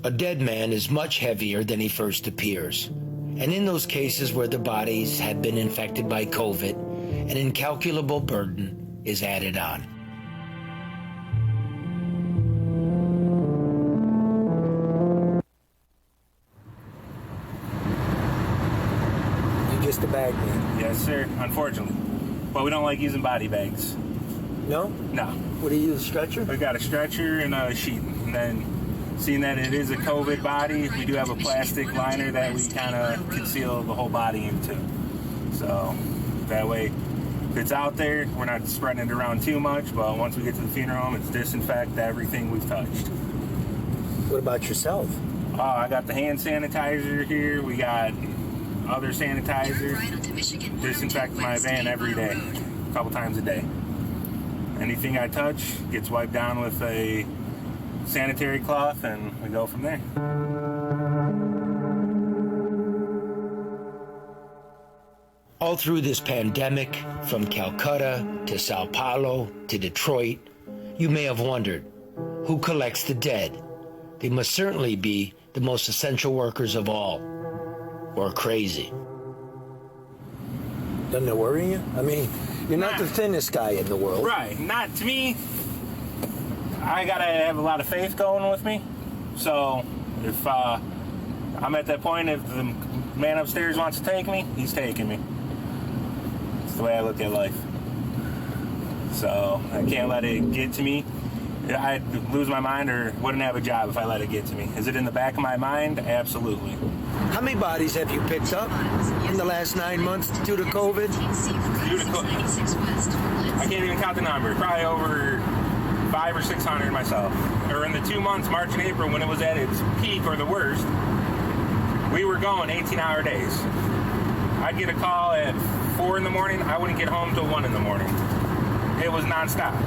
A dead man is much heavier than he first appears. And in those cases where the bodies have been infected by COVID, an incalculable burden is added on. Yes, sir, unfortunately. But we don't like using body bags. No? No. What do you use, stretcher? We got a stretcher and a sheet. And then, seeing that it is a COVID body, we do have a plastic liner that we kind of conceal the whole body into. So, that way, if it's out there, we're not spreading it around too much, but once we get to the funeral home, it's disinfect everything we've touched. What about yourself? I got the hand sanitizer here. We got other sanitizer. Disinfect my van every day, a couple times a day. Anything I touch gets wiped down with a sanitary cloth, and we go from there. All through this pandemic, from Calcutta to Sao Paulo to Detroit, you may have wondered, who collects the dead? They must certainly be the most essential workers of all, or crazy. Doesn't it worry you? I mean, you're not the thinnest guy in the world. Right, not to me. I gotta have a lot of faith going with me. So if I'm at that point, if the man upstairs wants to take me, he's taking me. It's the way I look at life. So I can't let it get to me. I'd lose my mind or wouldn't have a job if I let it get to me. Is it in the back of my mind? Absolutely. How many bodies have you picked up in the last 9 months due to COVID? I can't even count the number. Probably over 500 or 600 myself. Or in the 2 months, March and April, when it was at its peak or the worst, we were going 18-hour days. I'd get a call at 4 in the morning. I wouldn't get home till 1 in the morning. It was nonstop.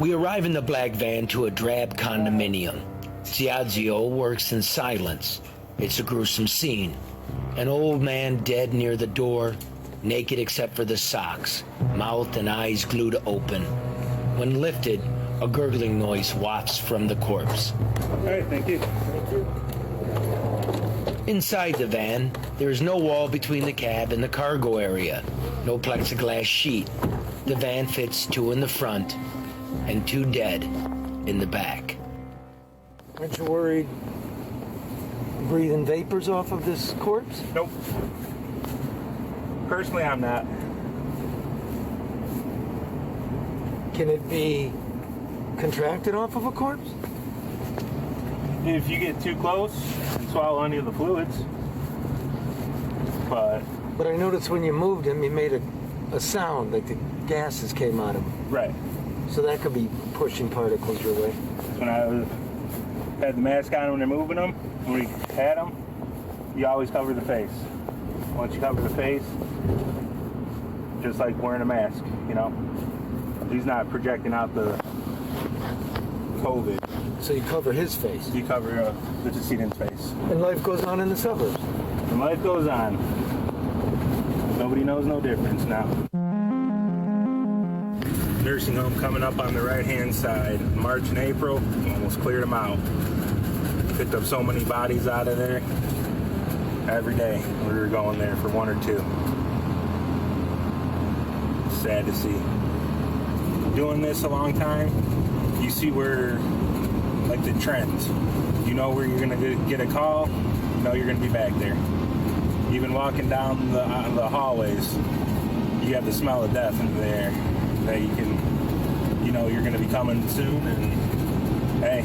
We arrive in the black van to a drab condominium. Ziadzio works in silence. It's a gruesome scene. An old man dead near the door, naked except for the socks, mouth and eyes glued open. When lifted, a gurgling noise wafts from the corpse. All right, thank you. Inside the van, there is no wall between the cab and the cargo area, no plexiglass sheet. The van fits 2 in the front and 2 dead in the back. Aren't you worried breathing vapors off of this corpse? Nope. Personally, I'm not. Can it be contracted off of a corpse? If you get too close and swallow any of the fluids. But I noticed when you moved him, you made a sound, like the gases came out of him. Right. So that could be pushing particles your way. When I had the mask on when they're moving them, when we had them, you always cover the face. Once you cover the face, just like wearing a mask, you know? He's not projecting out the COVID. So you cover his face? You cover the decedent's face. And life goes on in the suburbs? And life goes on. Nobody knows no difference now. Nursing home coming up on the right-hand side. March and April, almost cleared them out. Picked up so many bodies out of there. Every day we were going there for 1 or 2. Sad to see. Doing this a long time, you see where, like the trends. You know where you're gonna get a call, you know you're gonna be back there. Even walking down the hallways, you have the smell of death in the air that you can, you know you're gonna be coming soon, and hey,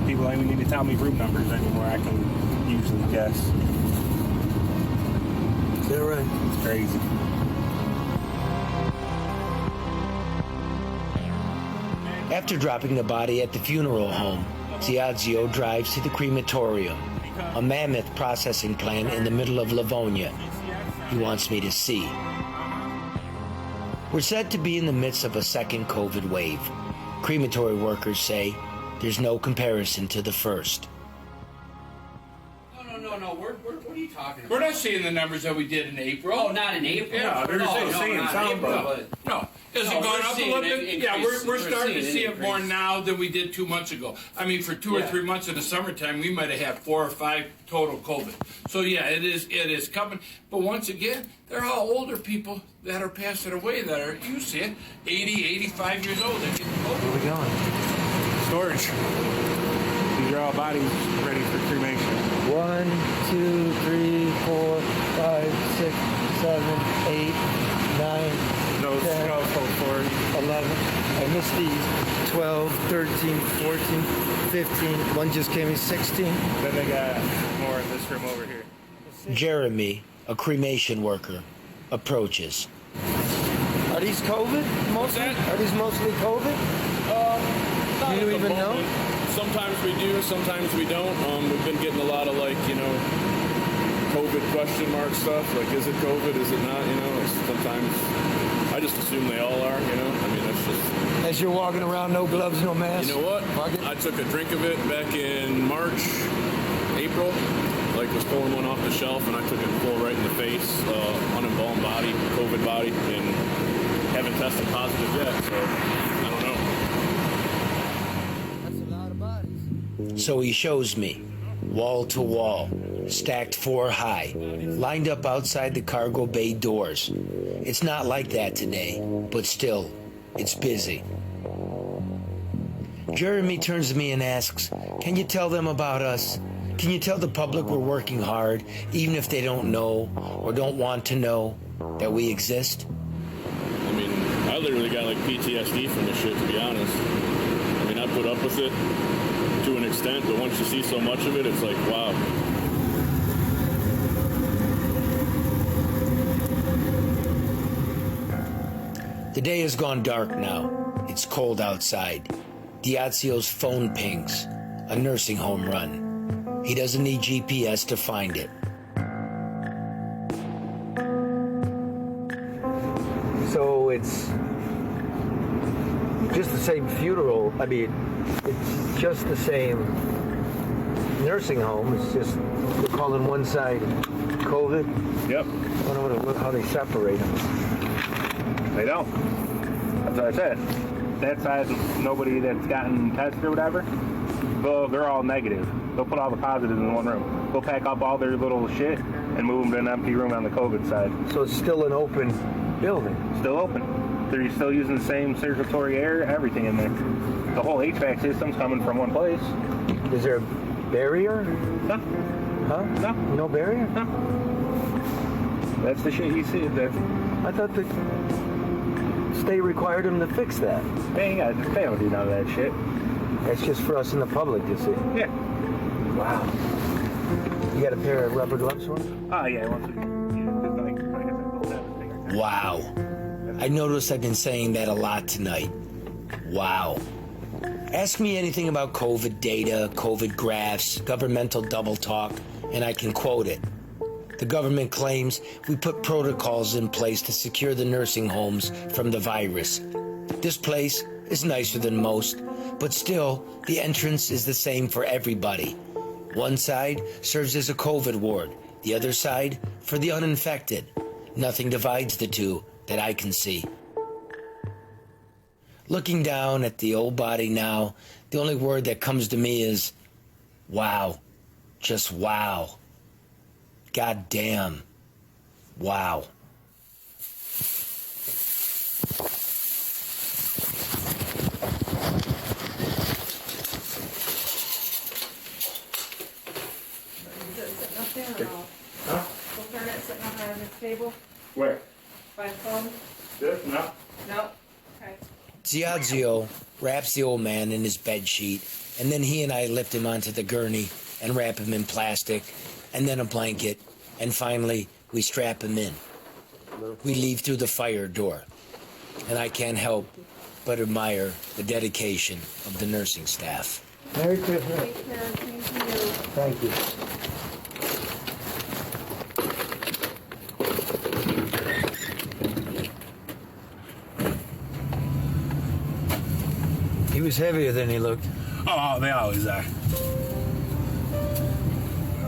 people don't even need to tell me room numbers anymore. I can usually guess. Is that right? It's crazy. After dropping the body at the funeral home, Ziadzio drives to the crematorium, a mammoth processing plant in the middle of Livonia. He wants me to see. We're said to be in the midst of a second COVID wave. Crematory workers say there's no comparison to the first. No. What are you talking about? We're not seeing the numbers that we did in April. Oh, not in April? Yeah, they're no, seeing not some, in April. but No, Has it gone up a little bit? Yeah, we're starting to see it more now than we did 2 months ago. I mean, for 2 or 3 months in the summertime, we might have had 4 or 5 total COVID. So yeah, it is coming. But once again, they're all older people that are passing away that are, you see it, 80, 85 years old. They're getting COVID. Where are we going? Storage. These are all bodies ready for cremation. 1, 2, 3, 4, 5, 6, 7, 8, 9, No 10, snow for 11. I missed these. 12, 13, 14, 15. One just came in 16. Then they got more in this room over here. Jeremy, a cremation worker, approaches. Are these COVID mostly? Are these mostly COVID? Not Do you at the even know? moment. Sometimes we do, sometimes we don't. We've been getting a lot of COVID question mark stuff. Like, is it COVID? Is it not? Sometimes I just assume they all are. I mean, that's just. As you're walking around, no gloves, no mask. You know what? I took a drink of it back in March, April. Like, was pulling one off the shelf, and I took it full right in the face, unembalmed body, COVID body, and haven't tested positive yet. So I don't know. So he shows me, wall to wall, stacked 4 high, lined up outside the cargo bay doors. It's not like that today, but still, it's busy. Jeremy turns to me and asks, can you tell them about us? Can you tell the public we're working hard, even if they don't know or don't want to know that we exist? I mean, I literally got like PTSD from this shit, to be honest. I mean, I put up with it to an extent, but once you see so much of it, it's like, wow. The day has gone dark now. It's cold outside. Diazio's phone pings. A nursing home run. He doesn't need GPS to find it. So it's just the same funeral. I mean, it's just the same nursing home. It's just we're calling one side COVID. Yep. I don't know how they separate them. They don't. That's what I said. That side, nobody that's gotten tested or whatever, they're all negative. They'll put all the positives in one room. They'll pack up all their little shit and move them to an empty room on the COVID side. So it's still an open building. Still open. They're still using the same circulatory air, everything in there. The whole HVAC system's coming from one place. Is there a barrier? No. Huh? No. No barrier? No. That's the shit you see. I thought the state required them to fix that. They don't do none of that shit. That's just for us in the public to see. Yeah. Wow. You got a pair of rubber gloves for me? Oh, yeah. Once we, like wow. I noticed I've been saying that a lot tonight. Wow. Ask me anything about COVID data, COVID graphs, governmental double talk, and I can quote it. The government claims we put protocols in place to secure the nursing homes from the virus. This place is nicer than most, but still, the entrance is the same for everybody. One side serves as a COVID ward, the other side for the uninfected. Nothing divides the two that I can see. Looking down at the old body now, the only word that comes to me is, wow. Just wow. God damn. Wow. Sitting on the table? Where? By the phone? This? No. No. Okay. Diazio wraps the old man in his bed sheet, and then he and I lift him onto the gurney and wrap him in plastic, and then a blanket, and finally we strap him in. We leave through the fire door, and I can't help but admire the dedication of the nursing staff. Merry Christmas. Take care. Thank you. Thank you. He was heavier than he looked. Oh, they always are.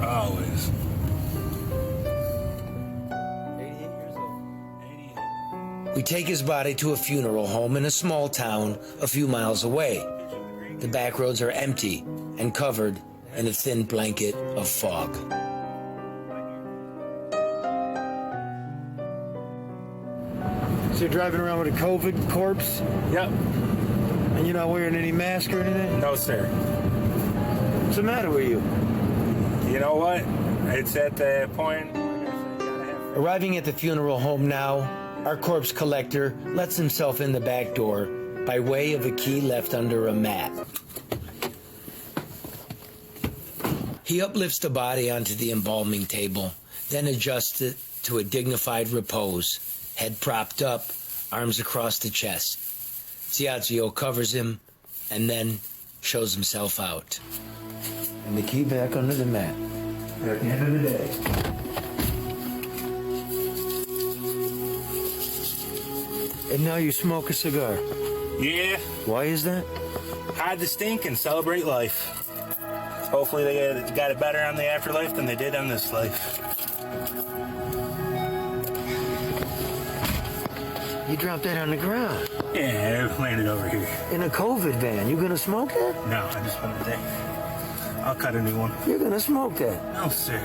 Always. 88 years old. 88. We take his body to a funeral home in a small town a few miles away. The back roads are empty and covered in a thin blanket of fog. So you're driving around with a COVID corpse? Yep. And you're not wearing any mask or anything? No, sir. What's the matter with you? You know what? It's at the point. Arriving at the funeral home now, our corpse collector lets himself in the back door by way of a key left under a mat. He uplifts the body onto the embalming table, then adjusts it to a dignified repose, head propped up, arms across the chest. Ciazio covers him and then shows himself out. And the key back under the mat. At the end of the day. And now you smoke a cigar. Yeah. Why is that? Hide the stink and celebrate life. Hopefully they got it better on the afterlife than they did on this life. You dropped that on the ground. Yeah, I landed over here. In a COVID van. You gonna smoke that? No, I just put it there. I'll cut a new one. You're gonna smoke that? No, sir.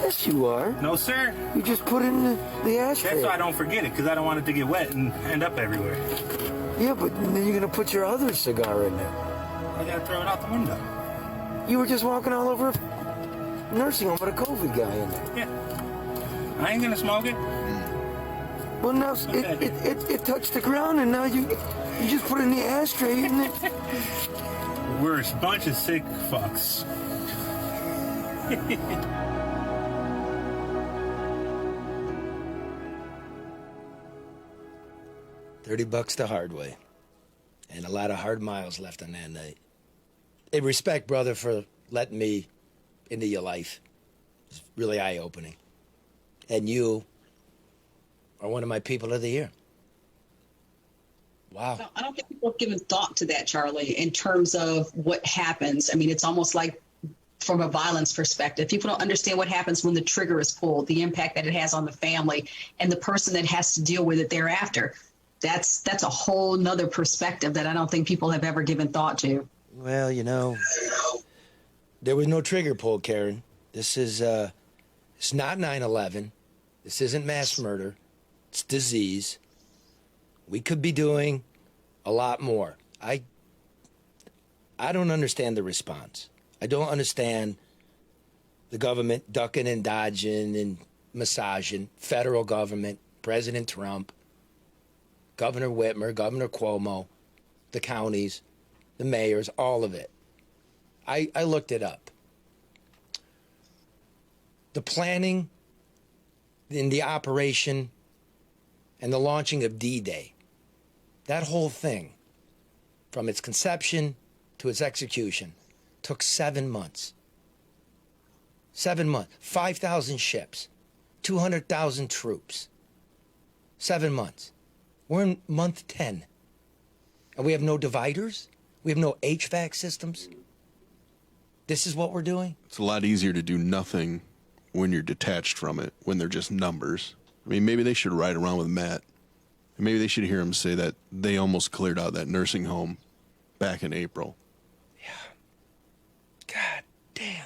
Yes, you are. No, sir. You just put it in the ashtray. That's why I don't forget it, because I don't want it to get wet and end up everywhere. Yeah, but then you're gonna put your other cigar in there. I gotta throw it out the window. You were just walking all over a nursing home with a COVID guy in there. Yeah. I ain't gonna smoke it. Well, now it touched the ground, and now you just put it in the ashtray, and it... We're a bunch of sick fucks. $30 the hard way. And a lot of hard miles left on that night. Hey, respect, brother, for letting me into your life. It's really eye-opening. And you are one of my people of the year. Wow. I don't think people have given thought to that, Charlie, in terms of what happens. I mean, it's almost like from a violence perspective. People don't understand what happens when the trigger is pulled, the impact that it has on the family and the person that has to deal with it thereafter. That's a whole nother perspective that I don't think people have ever given thought to. Well, you know, there was no trigger pull, Karen. This is, it's not 9/11. This isn't mass murder. It's disease. We could be doing a lot more. I don't understand the response. I don't understand the government ducking and dodging and massaging, federal government, President Trump, Governor Whitmer, Governor Cuomo, the counties, the mayors, all of it. I looked it up. The planning in the operation and the launching of D-Day, that whole thing, from its conception to its execution, took 7 months. 7 months. 5,000 ships. 200,000 troops. 7 months. We're in month 10. And we have no dividers? We have no HVAC systems? This is what we're doing? It's a lot easier to do nothing when you're detached from it, when they're just numbers. I mean, maybe they should ride around with Matt. And maybe they should hear him say that they almost cleared out that nursing home back in April. Yeah. God damn.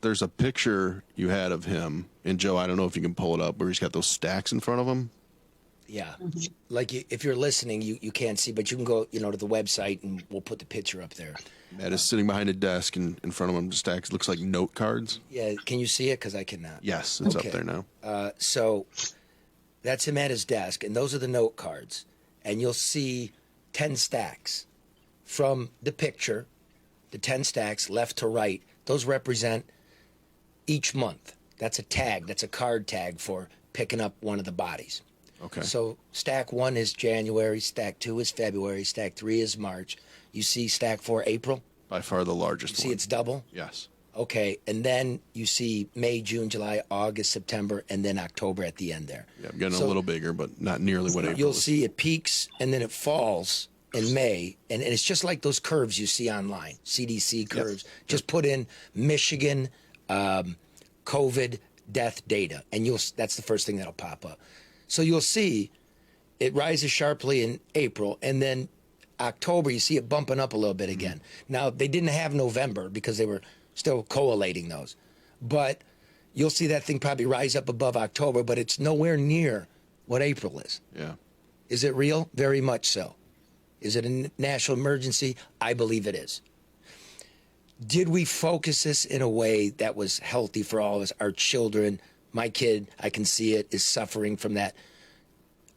There's a picture you had of him, and Joe, I don't know if you can pull it up, where he's got those stacks in front of him. Yeah. Like, if you're listening, you can't see, but you can go, to the website, and we'll put the picture up there. Matt is sitting behind a desk, and in front of him, stacks. Looks like note cards. Yeah, can you see it? Because I cannot. Yes, it's Okay. up there now. So that's him at his desk, and those are the note cards. And you'll see 10 stacks from the picture, the 10 stacks left to right. Those represent each month. That's a tag. That's a card tag for picking up one of the bodies. Okay. So stack 1 is January, stack 2 is February, stack 3 is March. You see stack 4, April? By far the largest You see one. it's double? Yes. Okay, and then you see May, June, July, August, September, and then October at the end there. Yeah, I'm getting So a little bigger, but not nearly what April You'll is. see it peaks, and then it falls in May, and it's just like those curves you see online, CDC curves. Just put in Michigan COVID death data, and that's the first thing that'll pop up. So you'll see it rises sharply in April, and then October, you see it bumping up a little bit again. Now, they didn't have November because they were still collating those. But you'll see that thing probably rise up above October, but it's nowhere near what April is. Yeah. Is it real? Very much so. Is it a national emergency? I believe it is. Did we focus this in a way that was healthy for all of us? Our children, my kid, I can see it, is suffering from that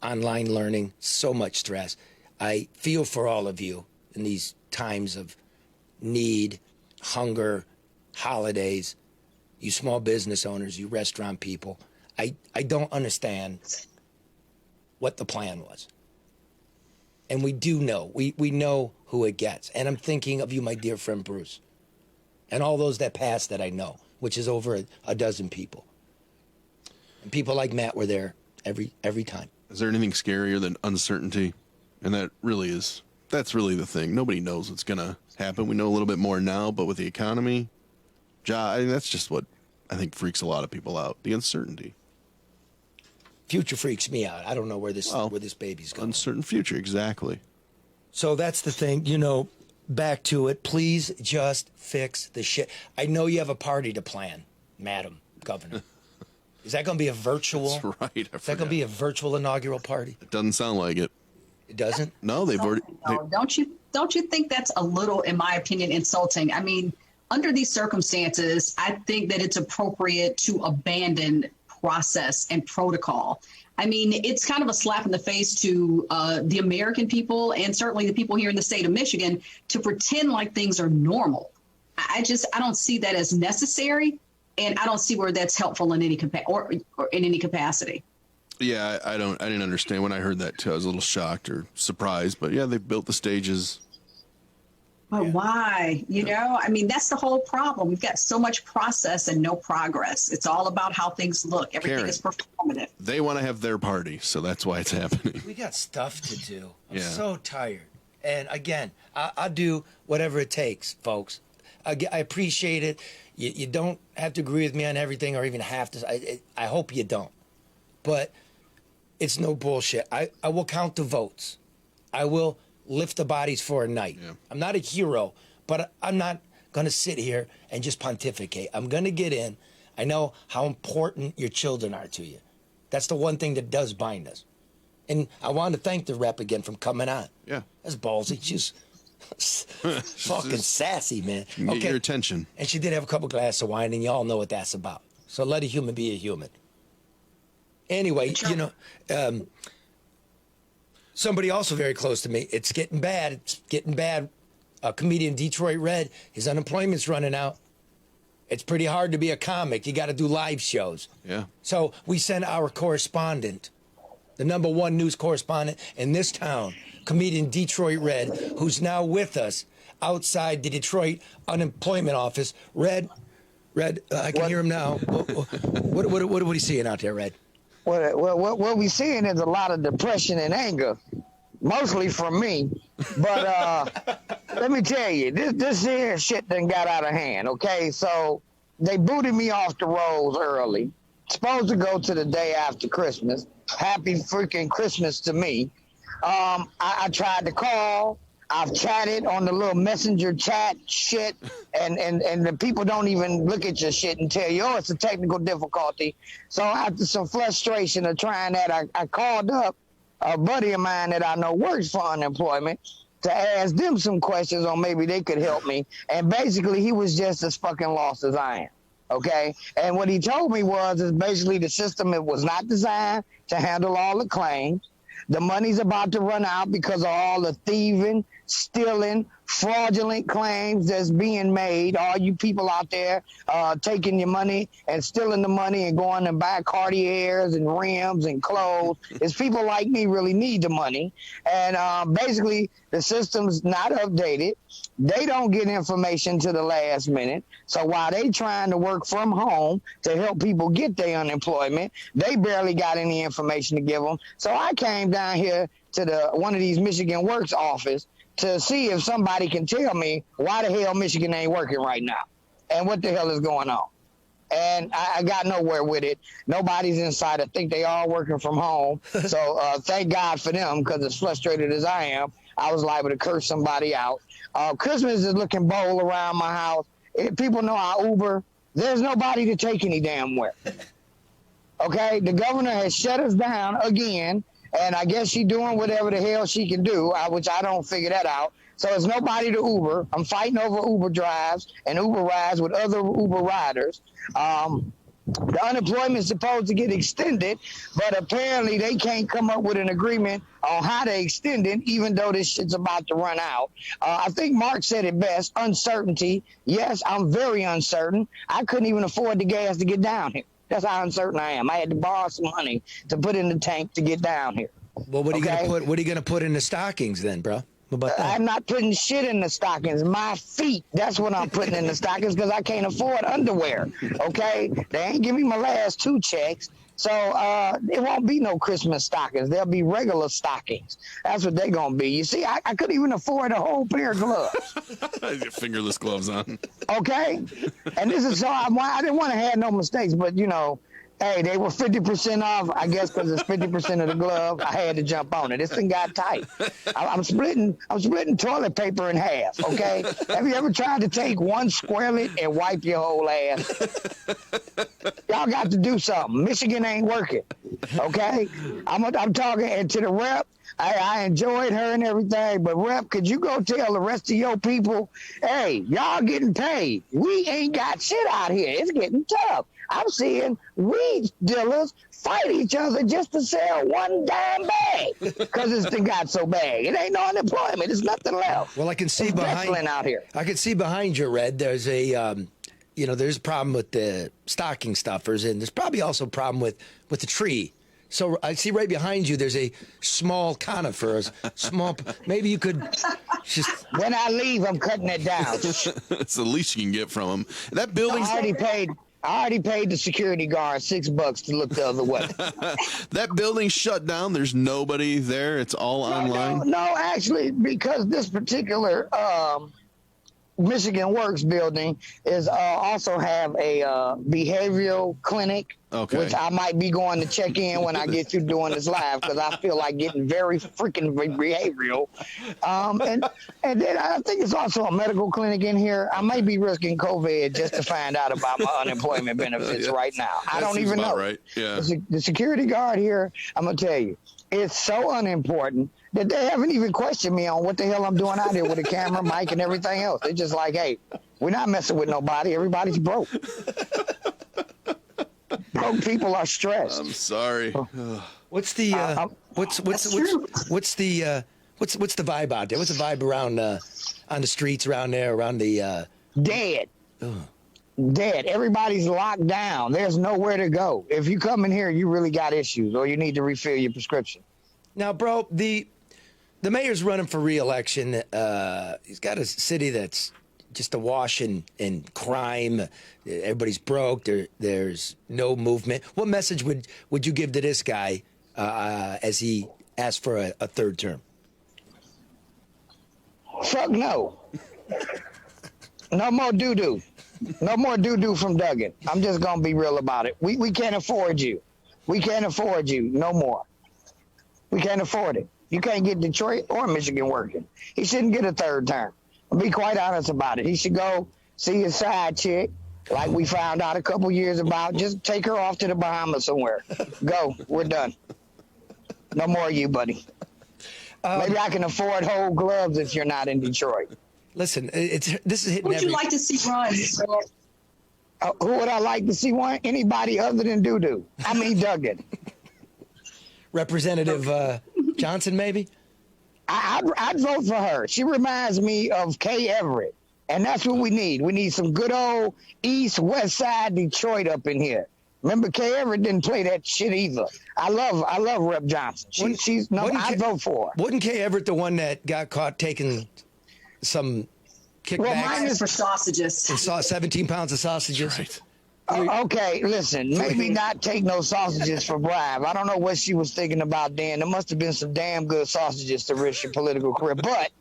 online learning, so much stress. I feel for all of you in these times of need, hunger, holidays, you small business owners, you restaurant people. I don't understand what the plan was. And we do know. We know who it gets. And I'm thinking of you, my dear friend Bruce, and all those that passed that I know, which is over a dozen people. And people like Matt were there every time. Is there anything scarier than uncertainty? And that's really the thing. Nobody knows what's going to happen. We know a little bit more now, but with the economy, that's just what I think freaks a lot of people out, the uncertainty. Future freaks me out. I don't know where this baby's going. Uncertain future, exactly. So that's the thing, back to it. Please just fix the shit. I know you have a party to plan, Madam Governor. Is that going to be a virtual? That's right. Is that going to be a virtual inaugural party? It doesn't sound like it. It doesn't? No, they've already. Don't you think that's a little, in my opinion, insulting? I mean, under these circumstances, I think that it's appropriate to abandon process and protocol. I mean, it's kind of a slap in the face to the American people and certainly the people here in the state of Michigan to pretend like things are normal. I don't see that as necessary, and I don't see where that's helpful in any or in any capacity. Yeah, I didn't understand when I heard that too. I was a little shocked or surprised, but yeah, they built the stages. But why? I mean, that's the whole problem. We've got so much process and no progress. It's all about how things look. Everything is performative. They want to have their party, so that's why it's happening. We got stuff to do. I'm Yeah. so tired. And again, I'll do whatever it takes, folks. I appreciate it. You don't have to agree with me on everything or even have to. I hope you don't. But it's no bullshit. I will count the votes. I will lift the bodies for a night. Yeah. I'm not a hero, but I'm not going to sit here and just pontificate. I'm going to get in. I know how important your children are to you. That's the one thing that does bind us. And I want to thank the rep again for coming on. Yeah. That's ballsy. She's fucking sassy, man. Get your attention. And she did have a couple glasses of wine, and y'all know what that's about. So let a human be a human. Anyway, somebody also very close to me, it's getting bad. It's getting bad. A comedian, Detroit Red, his unemployment's running out. It's pretty hard to be a comic. You got to do live shows. Yeah. So we sent our correspondent, the #1 news correspondent in this town, comedian Detroit Red, who's now with us outside the Detroit unemployment office. Red, I can hear him now. What are you seeing out there, Red? What we're seeing is a lot of depression and anger, mostly from me. But let me tell you, this here shit done got out of hand, okay? So they booted me off the rolls early. Supposed to go to the day after Christmas. Happy freaking Christmas to me. I tried to call. I've chatted on the little messenger chat shit, and the people don't even look at your shit and tell you, oh, it's a technical difficulty. So after some frustration of trying that, I called up a buddy of mine that I know works for unemployment to ask them some questions on maybe they could help me. And basically, he was just as fucking lost as I am. Okay? And what he told me is basically the system, it was not designed to handle all the claims. The money's about to run out because of all the thieving, stealing, fraudulent claims that's being made. All you people out there taking your money and stealing the money and going and buy Cartiers and rims and clothes. It's people like me really need the money. And basically, the system's not updated. They don't get information to the last minute. So while they trying to work from home to help people get their unemployment, they barely got any information to give them. So I came down here to one of these Michigan Works office to see if somebody can tell me why the hell Michigan ain't working right now and what the hell is going on. and I got nowhere with it. Nobody's inside. I think they all working from home. So thank God for them, because as frustrated as I am, I was liable to curse somebody out. Christmas is looking bold around my house. People know I Uber. There's nobody to take any damn where. Okay, the governor has shut us down again, and I guess she's doing whatever the hell she can do, which I don't figure that out. So there's nobody to Uber. I'm fighting over Uber drives and Uber rides with other Uber riders. The unemployment is supposed to get extended, but apparently they can't come up with an agreement on how to extend it, even though this shit's about to run out. I think Mark said it best, uncertainty. Yes, I'm very uncertain. I couldn't even afford the gas to get down here. That's how uncertain I am. I had to borrow some money to put in the tank to get down here. Well, what are you gonna put? What are you gonna put in the stockings then, bro? What about that? I'm not putting shit in the stockings. My feet. That's what I'm putting in the stockings, because I can't afford underwear. Okay, they ain't give me my last 2 checks. So it won't be no Christmas stockings. There'll be regular stockings. That's what they're going to be. You see, I couldn't even afford a whole pair of gloves. Get fingerless gloves on. Okay? And this is so I didn't want to have no mistakes, but, you know, hey, they were 50% off. I guess because it's 50% of the glove, I had to jump on it. This thing got tight. I'm splitting toilet paper in half, okay? Have you ever tried to take one squarelet and wipe your whole ass? Y'all got to do something. Michigan ain't working, okay? I'm talking, and to the rep, I enjoyed her and everything, but Rep, could you go tell the rest of your people, hey, y'all getting paid. We ain't got shit out here. It's getting tough. I'm seeing weed dealers fight each other just to sell one dime bag because this thing got so bad. It ain't no unemployment. There's nothing left. Well, I can see behind out here. I can see behind you, Red. There's a, there's a problem with the stocking stuffers, and there's probably also a problem with the tree. So I see right behind you, there's a small conifer, maybe you could just... When I leave, I'm cutting it down. It's the least you can get from them. That building's... I already paid the security guard $6 to look the other way. That building's shut down. There's nobody there. It's all online. No, actually, because this particular Michigan Works building is also have a behavioral clinic, which I might be going to check in when I get through doing this live, because I feel like getting very freaking behavioral. And then I think it's also a medical clinic in here. I may be risking COVID just to find out about my unemployment benefits right now. I don't even know. Right. Yeah. The security guard here, I'm going to tell you, it's so unimportant that they haven't even questioned me on what the hell I'm doing out here with a camera, mic, and everything else. They're just like, hey, we're not messing with nobody. Everybody's broke. Broke people are stressed. I'm sorry. What's the what's the vibe out there? What's the vibe around on the streets around there, around the dead? Dead. Everybody's locked down. There's nowhere to go. If you come in here, you really got issues, or you need to refill your prescription. Now, bro, the mayor's running for re-election. He's got a city that's just awash in crime. Everybody's broke. There's no movement. What message would you give to this guy as he asks for a third term? Fuck no. No more doo-doo. No more doo-doo from Duggan. I'm just going to be real about it. We can't afford you. We can't afford you no more. We can't afford it. You can't get Detroit or Michigan working. He shouldn't get a third term. I'll be quite honest about it. He should go see his side chick, like we found out a couple years about. Just take her off to the Bahamas somewhere. Go. We're done. No more of you, buddy. Maybe I can afford whole gloves if you're not in Detroit. Listen, this is hitting. Who would you like to see run? Who would I like to see one? Anybody other than Doo-Doo. I mean Duggan. Representative Johnson, maybe? I'd vote for her. She reminds me of Kay Everett, and that's what we need. We need some good old East West Side Detroit up in here. Remember, Kay Everett didn't play that shit either. I love Rep Johnson. I'd vote for her. Wasn't Kay Everett the one that got caught taking some kickbacks? Well, mine is for sausages. And saw 17 pounds of sausages. Right. Okay, listen, maybe not take no sausages for bribe. I don't know what she was thinking about then. There must have been some damn good sausages to risk your political career. But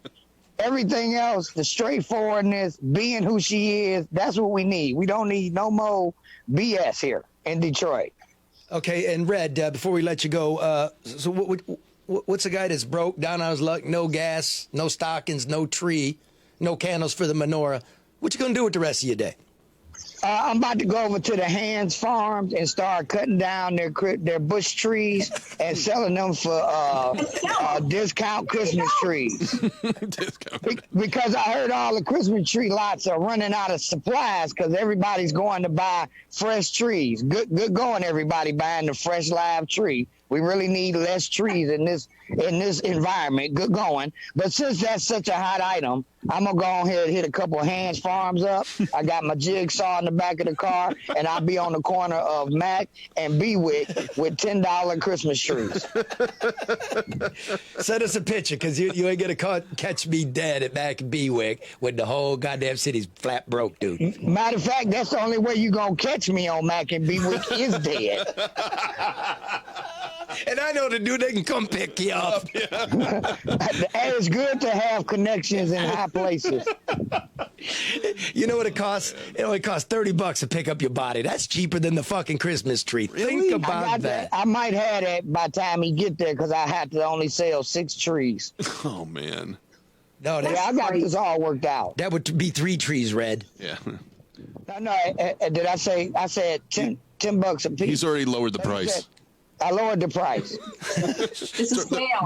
everything else, the straightforwardness, being who she is, that's what we need. We don't need no more BS here in Detroit. Okay, and Red, before we let you go, so what's a guy that's broke, down on his luck, no gas, no stockings, no tree, no candles for the menorah? What you gonna do with the rest of your day? I'm about to go over to the Hands Farms and start cutting down their bush trees and selling them for discount Christmas trees. Because I heard all the Christmas tree lots are running out of supplies because everybody's going to buy fresh trees. Good going, everybody buying the fresh live tree. We really need less trees in this environment. Good going. But since that's such a hot item, I'm going to go ahead and hit a couple of Hands Farms up. I got my jigsaw in the back of the car, and I'll be on the corner of Mac and Bewick with $10 Christmas trees. Send us a picture, because you ain't going to catch me dead at Mac and Bewick when the whole goddamn city's flat broke, dude. Matter of fact, that's the only way you're going to catch me on Mac and Bewick is dead. And I know the dude that can come pick you up. Hey, it's good to have connections in high places. You know what it costs? It only costs $30 to pick up your body. That's cheaper than the fucking Christmas tree. Think about that. I might have that by the time he get there because I had to only sell 6 trees. Oh, man. No, I got this all worked out. That would be 3 trees, Red. Yeah. No, did I say? I said $10 a piece. He's already lowered the price. I lowered the price.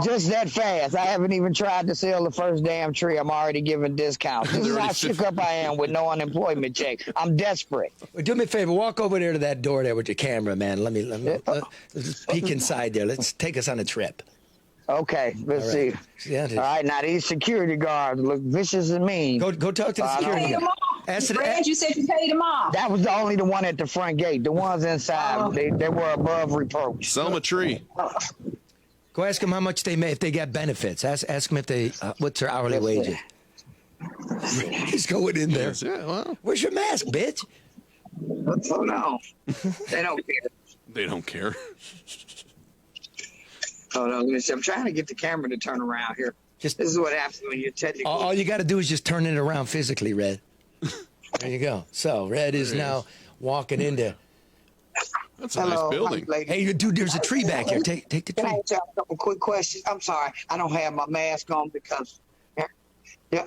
Just that fast. I haven't even tried to sell the first damn tree. I'm already giving discounts. This is how shook up I am with no unemployment check. I'm desperate. Well, do me a favor. Walk over there to that door there with your camera, man. Let's just peek inside there. Let's take us on a trip. Okay, let's see. Yeah, all right, now these security guards look vicious and mean. Go talk to the security guard. Brad, you said you paid them off. That was the only the one at the front gate. The ones inside, they were above reproach. Sell them a tree. Go ask them how much they make, if they got benefits. Ask them if they what's their hourly wages. He's going in there. Yeah, well. Where's your mask, bitch? Hold on. They don't care. They don't care. Hold on, I'm trying to get the camera to turn around here. This is what happens when you're technically. All you got to do is just turn it around physically, Red. There you go. So Red is now walking into. That's a nice building. Hey, dude, there's a tree back here. Take the tree. Can I ask you a couple quick questions? I'm sorry, I don't have my mask on because. Yeah,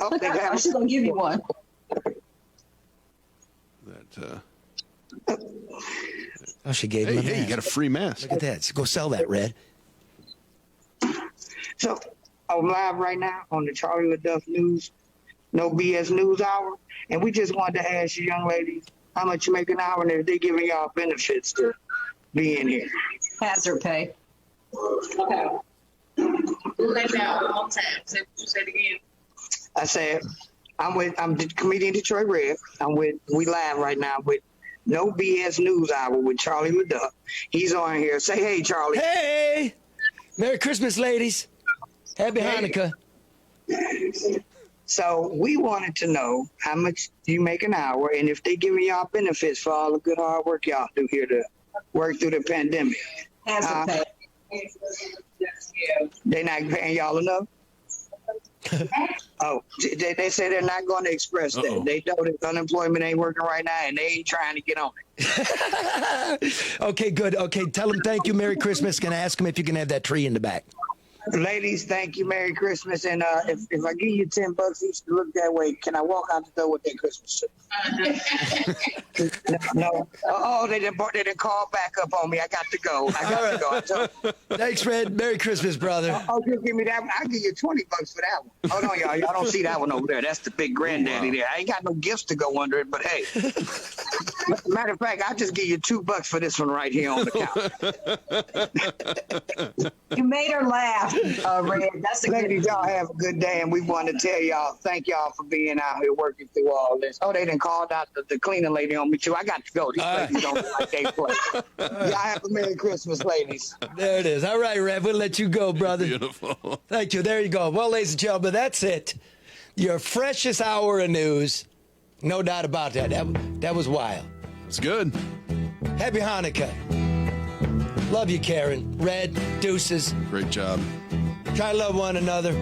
She's gonna give you one. Oh, she gave him a mask. Hey, you got a free mask. Look at that. Go sell that, Red. So I'm live right now on the Charlie LeDuff News, No BS News Hour, and we just wanted to ask you young ladies how much you make an hour and if they giving y'all benefits to be in here. Hazard pay. Okay. Lay down all time. Say it again. I said I'm the comedian Detroit Red. We live right now with No BS News Hour with Charlie LeDuff. He's on here. Say hey, Charlie. Hey! Merry Christmas, ladies. Happy Hanukkah. So we wanted to know how much you make an hour and if they giving y'all benefits for all the good hard work y'all do here to work through the pandemic. They not paying y'all enough? Oh, they say they're not going to express that. They know that unemployment ain't working right now and they ain't trying to get on it. Okay, good. Okay, tell them thank you, Merry Christmas. Can I ask them if you can have that tree in the back? Ladies, thank you, Merry Christmas. And if I give you $10 each to look that way, can I walk out the door with that Christmas tree? No. Oh, they didn't call back up on me. I got to go. Thanks, Red. Merry Christmas, brother. Oh, just give me that one. I'll give you $20 for that one. Hold on, y'all. Y'all don't see that one over there. That's the big granddaddy there. I ain't got no gifts to go under it, but hey. Matter of fact, I'll just give you $2 for this one right here on the counter. You made her laugh, Red. That's a Ladies, y'all have a good day, and we want to tell y'all, thank y'all for being out here working through all this. Oh, they done called out the cleaning lady on me, too. I got to go. These ladies don't look like they play. Y'all have a Merry Christmas, ladies. There it is. All right, Red, we'll let you go, brother. Beautiful. Thank you. There you go. Well, ladies and gentlemen, that's it. Your freshest hour of news. No doubt about that. That was wild. It's good. Happy Hanukkah. Love you, Karen. Red, deuces. Great job. Try to love one another.